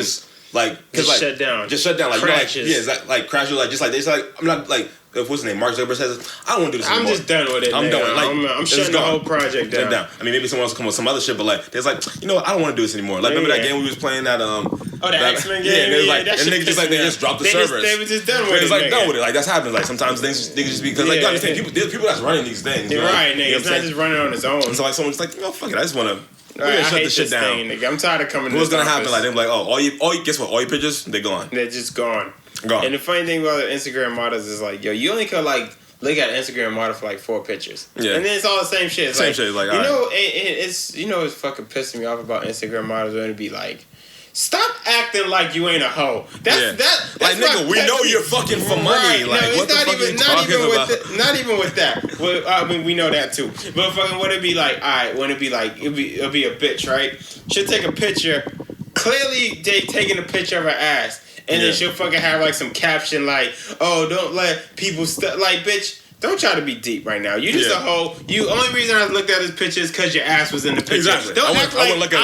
like just like shut down. Just shut down. Like, crashes. You know, like, yeah, it's like crashes. Like, just like they like I'm not like. What's his name? Mark Zuckerberg says, I don't want to do this anymore. I'm just done with it. I'm done with it. Like, I'm shutting the whole project down. I mean, maybe someone else will come with some other shit, but like, there's like, you know what? I don't want to do this anymore. Like, remember that game we was playing that the X-Men game? Yeah, and that niggas just like, they just dropped the servers. They were just done with it. It's like, done with it. Like, that's happens. Like, sometimes things just be, because like, you understand, people that's running these things. You're right, nigga. It's not just running on its own. So like, someone's like, you know, fuck it. I just want to. Right, shut this shit down. Nigga. I'm tired of coming to What's this gonna happen? office. Like, they're like, oh, all you, guess what? All your pictures, they're gone. They're just gone. Gone. And the funny thing about the Instagram models is like, yo, you only could like look at an Instagram model for like 4 pictures. Yeah. And then it's all the same shit. It's same like, shit. Like, you know, it's it's fucking pissing me off about Instagram models when it be like, stop acting like you ain't a hoe. That's like, nigga, we know you're fucking for money. Right. Like, no, what the fuck are you talking about? Not even with that. Well, I mean, we know that too. But fucking, would it be like, all right, when it be like, it'll be a bitch, right? She'll take a picture, clearly taking a picture of her ass, and then she'll fucking have like some caption like, oh, don't let people like, bitch. Don't try to be deep right now. You just a hoe. Only reason I looked at this picture is because your ass was in the picture. Exactly. Don't act like I wouldn't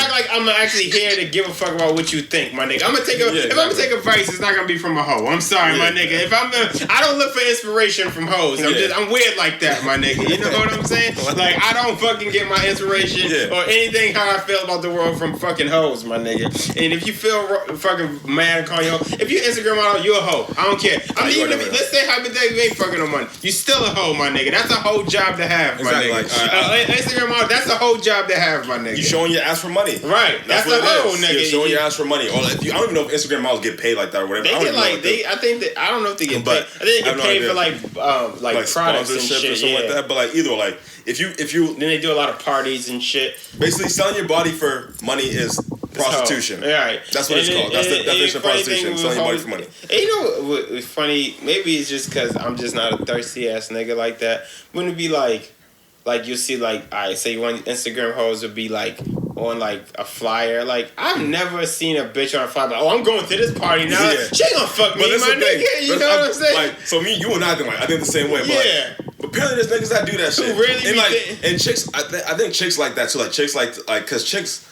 act like I'm actually here to give a fuck about what you think, my nigga. I'm gonna take if I'm gonna take advice, it's not gonna be from a hoe. I'm sorry, my nigga. If I don't look for inspiration from hoes. I'm weird like that, my nigga. You know what I'm saying? Like, I don't fucking get my inspiration or anything how I feel about the world from fucking hoes, my nigga. And if you feel fucking mad and call you a hoe, if you're Instagram model, you're a hoe. I don't care. I mean, even if let's say hypothetically you ain't fucking no money, you still a hoe, my nigga. That's a whole job to have, my nigga. Like, Instagram model, that's a whole job to have, my nigga. You showing your ass for money, right? That's a hoe, nigga. You're showing your ass for money. Or like, I don't even know if Instagram models get paid like that or whatever. They get like I don't know if they get paid. I think they get paid for like products and shit or something like that. But like, either like, if you then they do a lot of parties and shit. Basically, selling your body for money is prostitution. Right. That's what it's called. That's the definition of prostitution. Selling your body for money. And you know what's funny? Maybe it's just because I'm just not a thirsty ass nigga like that. Wouldn't it be like you'll see like, I say one Instagram hoes would be like on like a flyer. Like, I've never seen a bitch on a flyer. Like, oh, I'm going to this party now. Yeah. She ain't gonna fuck me, my nigga. You know what I'm saying? Like, so me, you and I think the same way. But but apparently there's niggas that do that shit. Really and chicks, I think chicks like that too. Like, chicks like because chicks.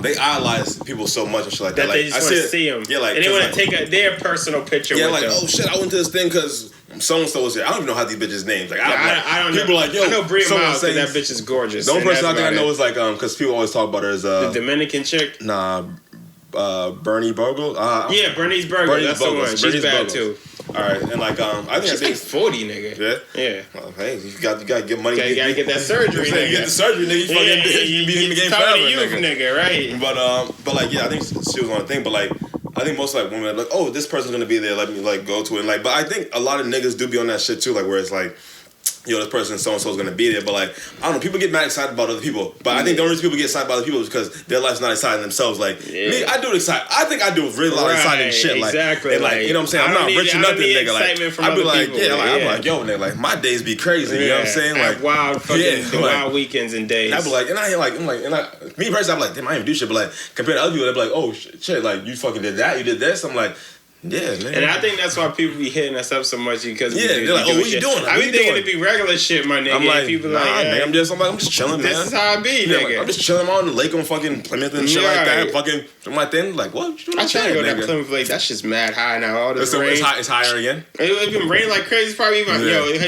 They idolize people so much and shit like that. They just want to see them. Yeah, like, and they want to take their personal picture with them. Oh shit, I went to this thing because so-and-so was there. I don't even know how these bitches' names. Like, I don't know. People like, yo, I know Bria Miles because that bitch is gorgeous. The only person I think I know is like, because people always talk about her as the Dominican chick. Nah, Bernie Bogle. Yeah, Bernice Bogle. That's the one. She's bad too. All right, and like I think she's like 40, nigga. Yeah. Well, hey, you got to get money. You gotta get that surgery, nigga. You get the surgery, nigga. You fucking you be in the game forever, nigga. Right. But like, yeah, I think she was on a thing. But like, I think most like women are like, oh, this person's gonna be there. Let me like go to it. And, like, but I think a lot of niggas do be on that shit too. Like, where it's like, yo, this person so and so is gonna be there, but like I don't know, people get mad excited about other people. But I think the only reason people get excited about other people is because their life's not exciting themselves. Like me, I do excite. I think I do really a lot of exciting shit. Like exactly, and like you know what I'm saying. I'm not rich or nothing, nigga. Like I be like, I'm like, yo, nigga, like my days be crazy. You know what I'm saying? Like wild fucking wild weekends and days. I be like, and I like, I'm like, and I me personally, I'm like, damn, I didn't do shit. But like compared to other people, they be like, oh shit, like you fucking did that, you did this. I'm like. Yeah, man. And I think that's why people be hitting us up so much because they're like, "Oh, what you doing?" I be thinking it be regular shit, my nigga. I'm like, people nah, like, nigga, I'm just chilling, man. This is how I be, nigga. Like, I'm just chilling on the lake on fucking Plymouth and shit like that. Fucking doing my thing. Like, what? You doing I try to go to that Plymouth Lake. That's just mad high now. All this rain. It's higher again. It's been raining like crazy. It's probably even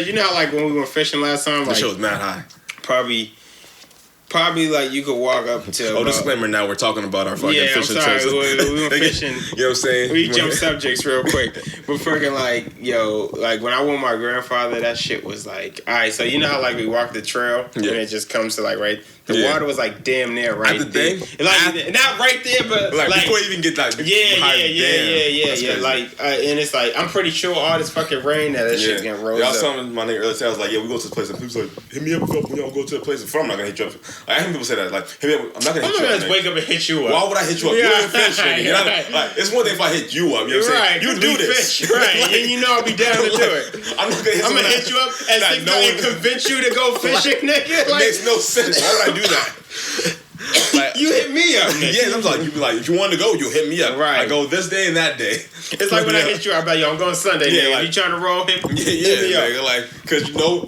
you know how like when we went fishing last time. The show was mad high. Probably like you could walk up to. Disclaimer now, we're talking about our fucking fishing trips. We went fishing. You know what I'm saying? We jump subjects real quick. But freaking like, like when I went with my grandfather, that shit was like, all right, so you know how like we walk the trail and it just comes to like the water was like damn near right there. Like not right there, but like before you even get like yeah. Like and it's like I'm pretty sure all this fucking rain that shit's getting rose up. Y'all telling my nigga earlier today, I was like, yeah, we go to this place and people like, hit me up when y'all go to the place. I'm not gonna hit you up. I hear people say that like, hit me up. I'm not gonna hit you up. Just wake up and hit you up. Why would I hit you up? You're a fish, nigga. Like it's one thing if I hit you up. You know what I'm saying? You do this, right? And you know I'll be down to do it. I'm gonna hit you up and convince you to go fishing, nigga. It makes no sense. Why would I do that? Like, you hit me up, nigga. Yeah, I'm like, you be like, if you want to go, you hit me up. Right. I go this day and that day. It's like when I hit you, I bet yo, I'm going Sunday. Yeah, like, you trying to roll him? Yeah, nigga, like, cause you know,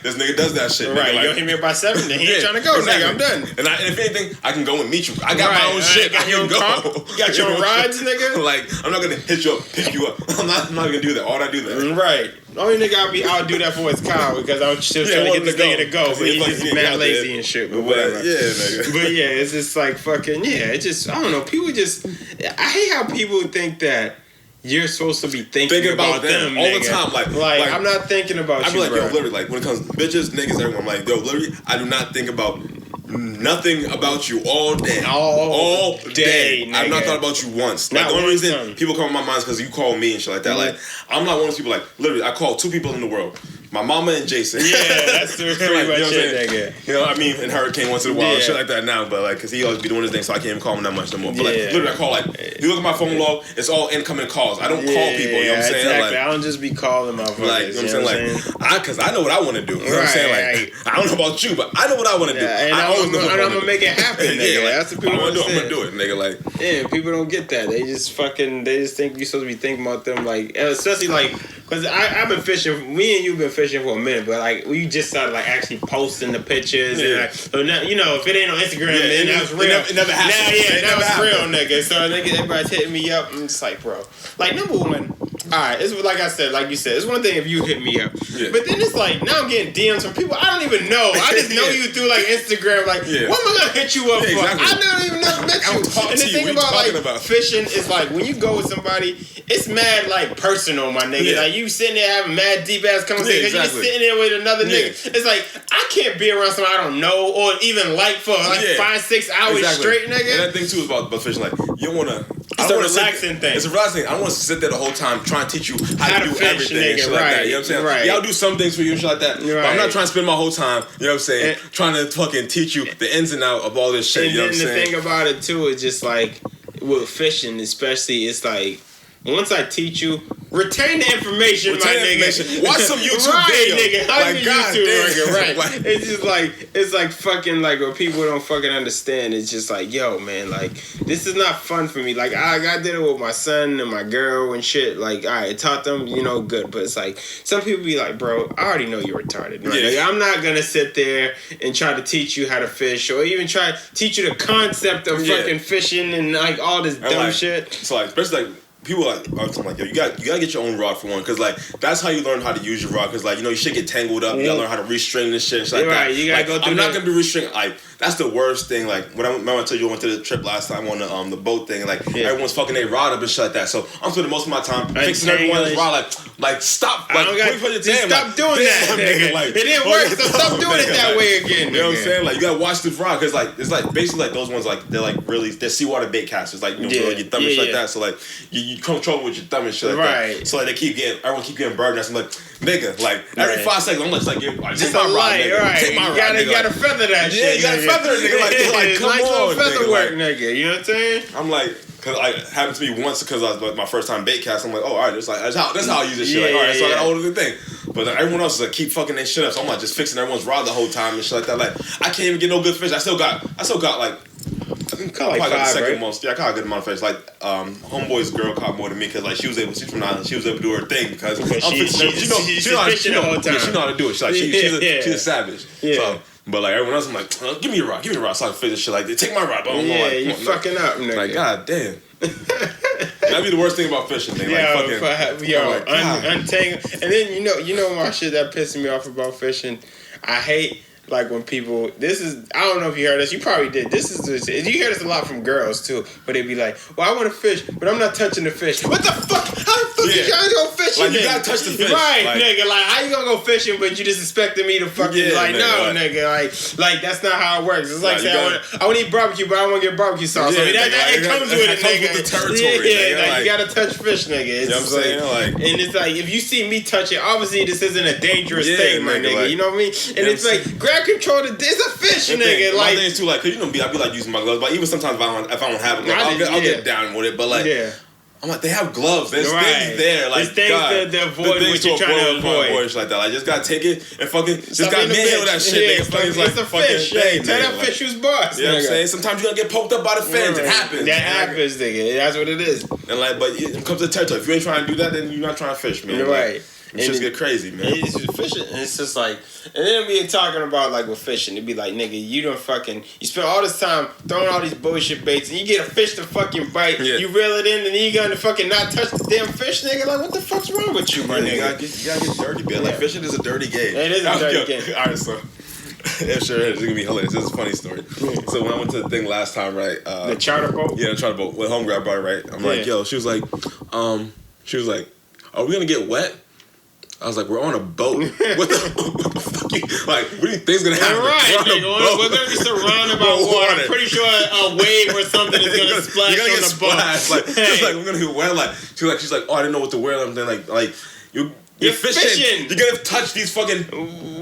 this nigga does that shit. Right, nigga, you hit me up by 7, then he ain't trying to go, nigga. I'm done. And if anything, I can go and meet you. I got my own shit. I can go. You got your own rides, nigga. Like, I'm not gonna hit you up, pick you up. I'm not gonna do that. All I do that. Right. The only nigga I'll do that for is Kyle because I'm still trying to get this nigga to go, but he's just mad lazy and shit. But whatever. Yeah, nigga. But yeah, it's just like fucking It's just I don't know. People just I hate how people think that you're supposed to be thinking about them all the time. Like I'm not thinking about you. I be like, yo, literally, like when it comes to bitches, niggas, everyone, I'm like, yo, literally, I do not think about nothing about you all day. All day. I've not thought about you once. Like the only reason people come to my mind is because you call me and shit like that. Like I'm not one of those people. Like literally, I call 2 people in the world. My mama and Jason. Yeah, that's pretty much it, nigga. You know, I mean, and Hurricane once in a while, shit like that now, but like, cause he always be doing his thing, so I can't even call him that much no more. But like, literally, I call like, you look at my phone log, it's all incoming calls. I don't call people. You know what I'm saying? Exactly. Like, I don't just be calling motherfuckers. Like, you know what I'm saying? Cause I know what I want to do. You know what I'm saying? Like, I don't know about you, but I know what I want to do. And I always know what I'm gonna make it happen. Nigga. That's what people I'm gonna do it, nigga. Like, yeah, people don't get that. They just think you're supposed to be thinking about them, like, especially like, cause I've been fishing. Me and you've been fishing for a minute, but like we just started like actually posting the pictures and like, so now, you know, if it ain't on Instagram, then that's real. It never happened. Now, that was real, nigga. So everybody's hitting me up. I'm just like, bro, like number one, all right, it's like I said, like you said, it's one thing if you hit me up, but then it's like now I'm getting DMs from people I don't even know. I just know you through like Instagram. Like, what am I gonna hit you up for? Exactly. I don't even know met you. And the thing about fishing is like when you go with somebody, it's mad like personal, my nigga. Like you sitting there having mad deep ass conversation because you're sitting there with another nigga. It's like I can't be around someone I don't know or even like for like 5-6 hours straight, nigga. And that thing too is about fishing. Like you don't want to. It's a relaxing thing. It's a relaxing thing. I don't want to sit there the whole time trying to teach you how to do everything and shit like that. You know what I'm saying? Right. Yeah, I'll do some things for you and shit like that. Right. But I'm not trying to spend my whole time, you know what I'm saying, trying to fucking teach you the ins and outs of all this shit. You know what I'm saying? And then the thing about it too is just like with fishing, especially, it's like once I teach you, retain the information, my nigga. Watch some YouTube video. Nigga. Like, God damn. Right. Like, it's like fucking like what people don't fucking understand. It's just like, yo, man, like this is not fun for me. Like I did it with my son and my girl and shit. Like I taught them, you know, good. But it's like some people be like, bro, I already know you're retarded. Right? Like, I'm not gonna sit there and try to teach you how to fish or even try to teach you the concept of fucking fishing and like all this dumb shit. So like, especially like people are like, yo, you gotta get your own rod for one, because like that's how you learn how to use your rod. Because like, you know, you shit get tangled up. You gotta learn how to restring this shit. And shit like that. You gotta go through. I'm not gonna be restring. Like that's the worst thing. Like when I told you I went to the trip last time on the boat thing. Like everyone's fucking their rod up and shit like that. So I'm spending most of my time fixing everyone's rod. Like stop. Like stop doing that. Nigga. Like it didn't work. So stop doing it that way again. You know what I'm saying? Like you gotta watch the rod, because like it's like basically like those ones like they're seawater bait casters. Like you know your thumb and shit like that. So like you control with your thumb and shit like that. So like everyone keep getting burned. I'm like, nigga, like every 5 seconds I'm just like, take my rod, nigga. Take my rod, nigga. You gotta feather that shit. Yeah, you gotta feather it, nigga. Like come nice on, feather nigga. work, nigga. You know what I'm saying? I'm like, cause it happened to me once because I was like my first time bait cast. I'm like, oh, all right, that's how I use this shit. Like, all right, so I gotta hold the thing. But like, everyone else is like keep fucking their shit up. So I'm like just fixing everyone's rod the whole time and shit like that. Like I can't even get no good fish. I still got like. I caught like the second most. Yeah, I caught a good amount of fish. Like, homeboy's girl caught more than me because like she's from the island. She was able to do her thing because she's fishing the whole time. She know how to do it. She's a savage. Yeah. So, but like everyone else, I'm like, give me a rod, so I can fish this shit. Like, take my rod. You fucking up, nigga. Like, god damn. That'd be the worst thing about fishing, thing. Untangle. And then you know my shit that pissing me off about fishing. I hate. Like when people, I don't know if you heard this, you probably did. You hear this a lot from girls too, but they be like, well, I want to fish, but I'm not touching the fish. What the fuck? How the fuck you trying to go fishing? Like, you gotta touch the fish. Right, nigga. Like, how you gonna go fishing, but you just expecting me to fucking, nigga. Like, that's not how it works. It's like saying, I want to eat barbecue, but I want to get barbecue sauce. Yeah, it comes with it, nigga. With the territory, like, you gotta touch fish, nigga. You know what I'm saying? And it's like, if you see me touch it, obviously this isn't a dangerous thing, my nigga. You know what I mean? And it's like, grab control of this. It's a fish, nigga. My thing is too, like, cause I be like using my gloves, but even sometimes if I don't have it, like, I'll get down with it. But like, I'm like, they have gloves. There's things there, like things to avoid what you're trying to avoid. Like that. Like, just gotta take it and fucking just gotta manhandle that shit. It's a fish. Tell that fish who's boss. You know what I'm saying? Sometimes you gotta get poked up by the fins. It happens. That happens, nigga. That's what it is. And like, but it comes to territory. If you ain't trying to do that, then you're not trying to fish, man. Right. It just get crazy, man. It's just fishing, and it's just like, and then we talking about like with fishing, it'd be like, nigga, you spend all this time throwing all these bullshit baits, and you get a fish to fucking bite, you reel it in, and then you gonna fucking not touch the damn fish, nigga. Like, what the fuck's wrong with you, my nigga? You gotta get dirty, man. Like, fishing is a dirty game. It is a dirty game. All right, so. It sure is. It's gonna be hilarious. This is a funny story. So when I went to the thing last time, right? The charter boat? Yeah, the charter boat. With homegirl I brought it, right? I'm like, yo, she was like, are we gonna get wet? I was like, we're on a boat. What the fuck? Like, what do you think's gonna happen? Right, we're gonna be surrounded by water. I'm pretty sure a wave or something is gonna splash on the boat. Like, she's like, we're gonna get wet. Like, she's like, oh, I didn't know what to wear. And then like you're fishing. You're gonna touch these fucking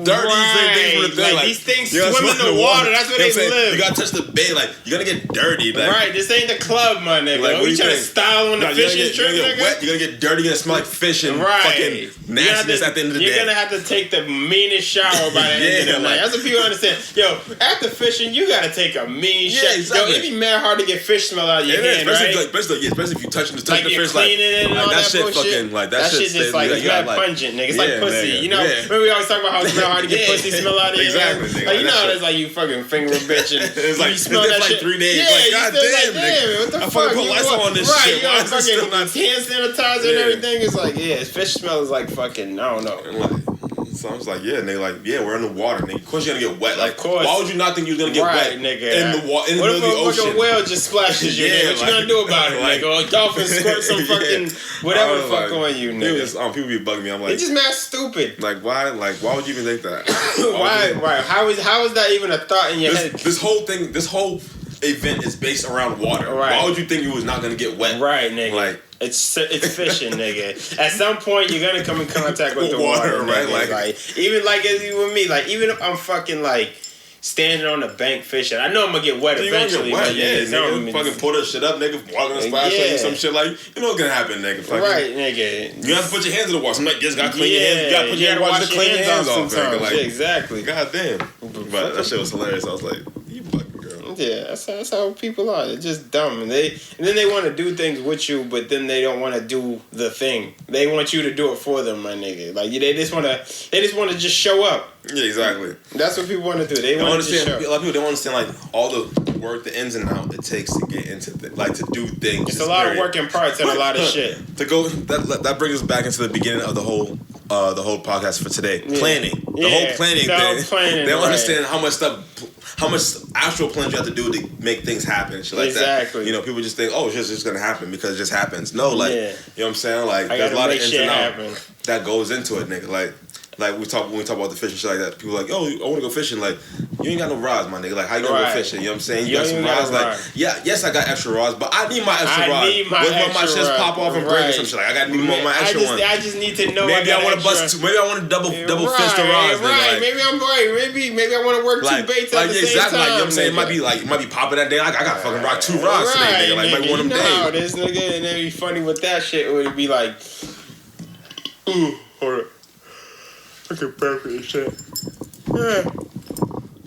dirty things from the thing. Like, these things swim in the water. That's where they live. You gotta touch the bait. Like, you're gonna get dirty. Like, right, this ain't the club, my nigga. Like, we trying to style on the fishing trip, nigga. Wet, you're gonna get dirty. You're gonna smell like fish and fucking nastiness at the end of the day. You're gonna have to take the meanest shower by the end of the night. That's what people understand. Yo, after fishing, you gotta take a mean shower. Exactly. Yo, it'd be mad hard to get fish smell out of your hand, right? Especially if you touch the fish, cleaning it and all that shit bullshit. fucking, like, that shit just like, it's mad pungent, nigga. It's like pussy. You know, remember we always talk about how it smell hard to get pussy smell out of your hand? Exactly. Like, you know how it's like you fucking finger a bitch and it's like, you smell that shit. 3 days. Yeah, like, you God still damn, like, damn, what the fuck? I fucking put Lysol on this shit. Right, you know, fucking not hand sanitizer and everything. It's like, fish smell is like fucking, I don't know. So I was like, and they like, we're in the water, nigga. Of course you're gonna get wet. Like, of course. Why would you not think you're gonna get wet nigga, in the water, in the middle of the ocean? What if a fucking whale just splashes you, nigga? What you gonna do about it, nigga? Or a dolphin squirt some fucking whatever the fuck on you, nigga? People be bugging me. I'm like, it's just mad stupid. Like, why? Like, why would you even think that? Why? How is that even a thought in your head? This whole event is based around water. Right. Why would you think you was not gonna get wet? Right, nigga. Like, it's fishing, nigga. At some point, you're gonna come in contact with the water, right? Like even like with me, like even if I'm fucking like standing on the bank fishing, I know I'm gonna get wet eventually. Nigga, fucking pull that shit up, nigga. Walking the splash on you, some shit like, you know what's gonna happen, nigga. Fucking, right, nigga. You have to put your hands in the water. Somebody just gotta clean your hands. You gotta put your hands wash to clean your hands off. Sometimes, like, exactly. God damn. But that shit was hilarious. I was like, you fucking girl. Yeah, that's how people are. They're just dumb, and then they want to do things with you, but then they don't want to do the thing. They want you to do it for them, my nigga. Like they just want to just show up. Yeah, exactly. That's what people want to do. They want to just show up. A lot of people don't understand like all the work, the ins and outs it takes to get into to do things. It's a lot of working parts and a lot of shit. To go that brings us back into the beginning of the whole podcast for today. Yeah. Planning. The whole planning thing. They don't understand how much actual plans you have to do to make things happen and shit like that. You know, people just think, oh, it's just gonna happen because it just happens. No, you know what I'm saying? Like there's a lot of ins and outs that goes into it, nigga. Like when we talk about the fishing shit like that, people are like, yo, I want to go fishing. Like, you ain't got no rods, my nigga. Like, how you gonna go fishing? You know what I'm saying? You got some rods. Like, yes, I got extra rods, but I need my extra rods. When my shits pop off and break or some shit, like, I got to need more my extra ones. I just need to know. Maybe I want to bust. Maybe I want to double fist the rods. Right. Maybe I'm right. Maybe I want to work two baits at the same time. Like, you know what I'm saying? It might be popping that day. Like, I got to fucking rock 2 rods today, nigga. Like, might be one of them days. This nigga, and it'd be funny with that shit. Would be like, ooh, hold up. Fucking perfect shit. Yeah.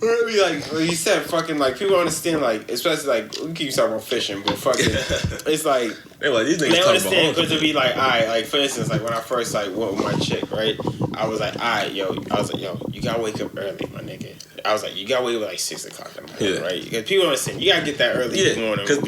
It'd be like you said, fucking like people understand, like especially like we keep talking about fishing, but fucking it's like they understand because it'd be like, alright, like for instance, like when I first like went with my chick, right? I was like, alright, yo, you gotta wake up early, my nigga. I was like, you gotta wake up like 6 o'clock in the morning, right? Because people understand, you gotta get that early in the morning. Because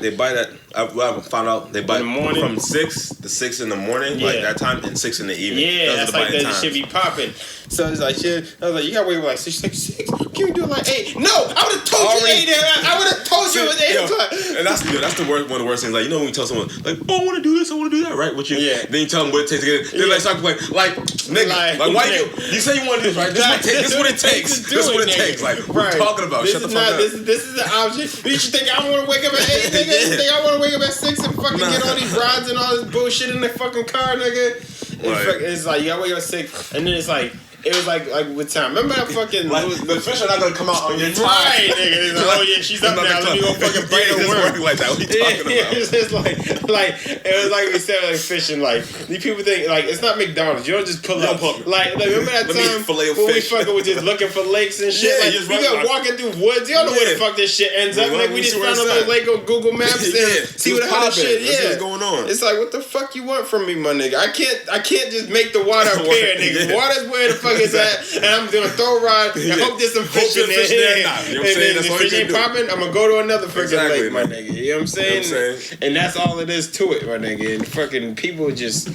they buy that. I found out they buy in the morning from 6 to 6 in the morning, like that time, and 6 in the evening. Yeah, that's like that should be popping. So it's like shit. I was like, you gotta wake up like 6. She's like 6. Can we do it like 8? No, I would have told you 8. I would have told you it was 8 o'clock. And that's the worst. One of the worst things. Like, you know when you tell someone like, oh, I want to do this, I want to do that, right? With you, then you tell them what it takes to get it. They're like, start like, nigga, like why you say you want to do this, right? This is what it takes. This is what it takes. Like, what are you talking about? Shut the fuck up. This is the option. You should think I want to wake up at 8, nigga. You think I want to wake up at 6 and fucking get all these rods and all this bullshit in the fucking car, nigga? It's like you gotta wake up at 6, and then it's like. It was like with time. Remember that fucking the fish are not gonna come out on your time. Right, nigga. Like, oh yeah, she's up now. Let me go fucking bring her work. Like that. What are you talking about? It's just like it was like we said like fishing. Like these people think like it's not McDonald's. You don't just pull up. Like remember that time when we fucking were just looking for lakes and shit. Like we got walking through woods. You don't know where the fuck this shit ends up. Like we just found a little lake on Google Maps and see what the hell shit. Yeah, what's going on? It's like what the fuck you want from me, my nigga? I can't just make the water appear, nigga. Water's where the fuck is at. I'm doing a throw rod and hope there's some fish in there. You know what I'm saying? That's all you can do. Popping, I'm gonna go to another freaking lake, my nigga. You know what I'm saying? And that's all it is to it, my nigga. And fucking people just,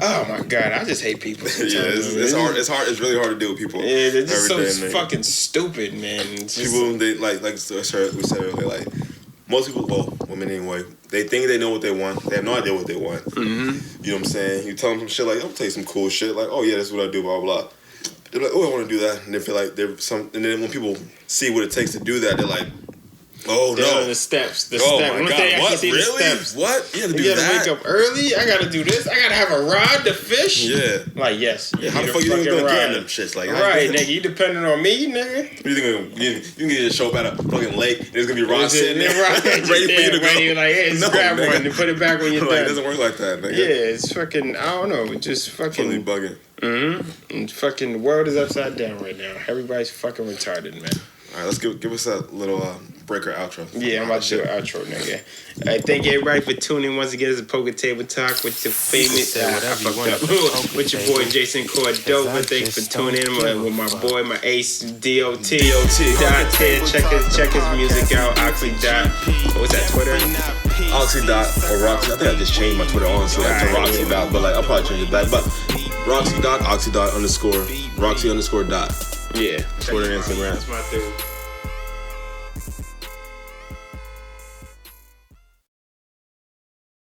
oh my god, I just hate people sometimes. Yeah, it's hard. It's hard. It's really hard to deal with people. Yeah, they're just so fucking stupid, man. People, they like we said earlier, like most people, well, women anyway, they think they know what they want. They have no idea what they want. Mm-hmm. You know what I'm saying? You tell them some shit like, I'll tell you some cool shit, like, oh yeah, that's what I do, blah blah. They're like, oh, I want to do that, and they feel like they're some. And then when people see what it takes to do that, they're like, oh no, the steps. My god, what? Really? What? You gotta wake up early. I gotta do this. I gotta have a rod to fish. Yeah. Like yes. Yeah. How the fuck you gonna get them shits? Like right, nigga. You depending on me, nigga. What do you think you can get a show about a fucking lake? And there's gonna be rods sitting there, ready for you to go. You're like, hey, just grab one and put it back when you're done. It doesn't work like that, nigga. Yeah, it's fucking. I don't know. It's just fucking. Totally bugging. And fucking the world is upside down right now. Everybody's fucking retarded, man. All right, let's give us that little breaker outro. Yeah, I'm about to do an outro, nigga. Thank everybody for tuning once again. It's a Poker Table Talk with the famous, with your boy Jason Cordova. Thanks for tuning in with my boy, my ace DOT. Dot here. Check his music out. Oxy Dot. What was that, Twitter? Oxy Dot or Roxy. I think I just changed my Twitter honestly to Roxy Dot, but like I'll probably change it back. But Roxy Dot, Oxy Dot _ Roxy _ Dot. Yeah. Twitter and Instagram. That's my dude.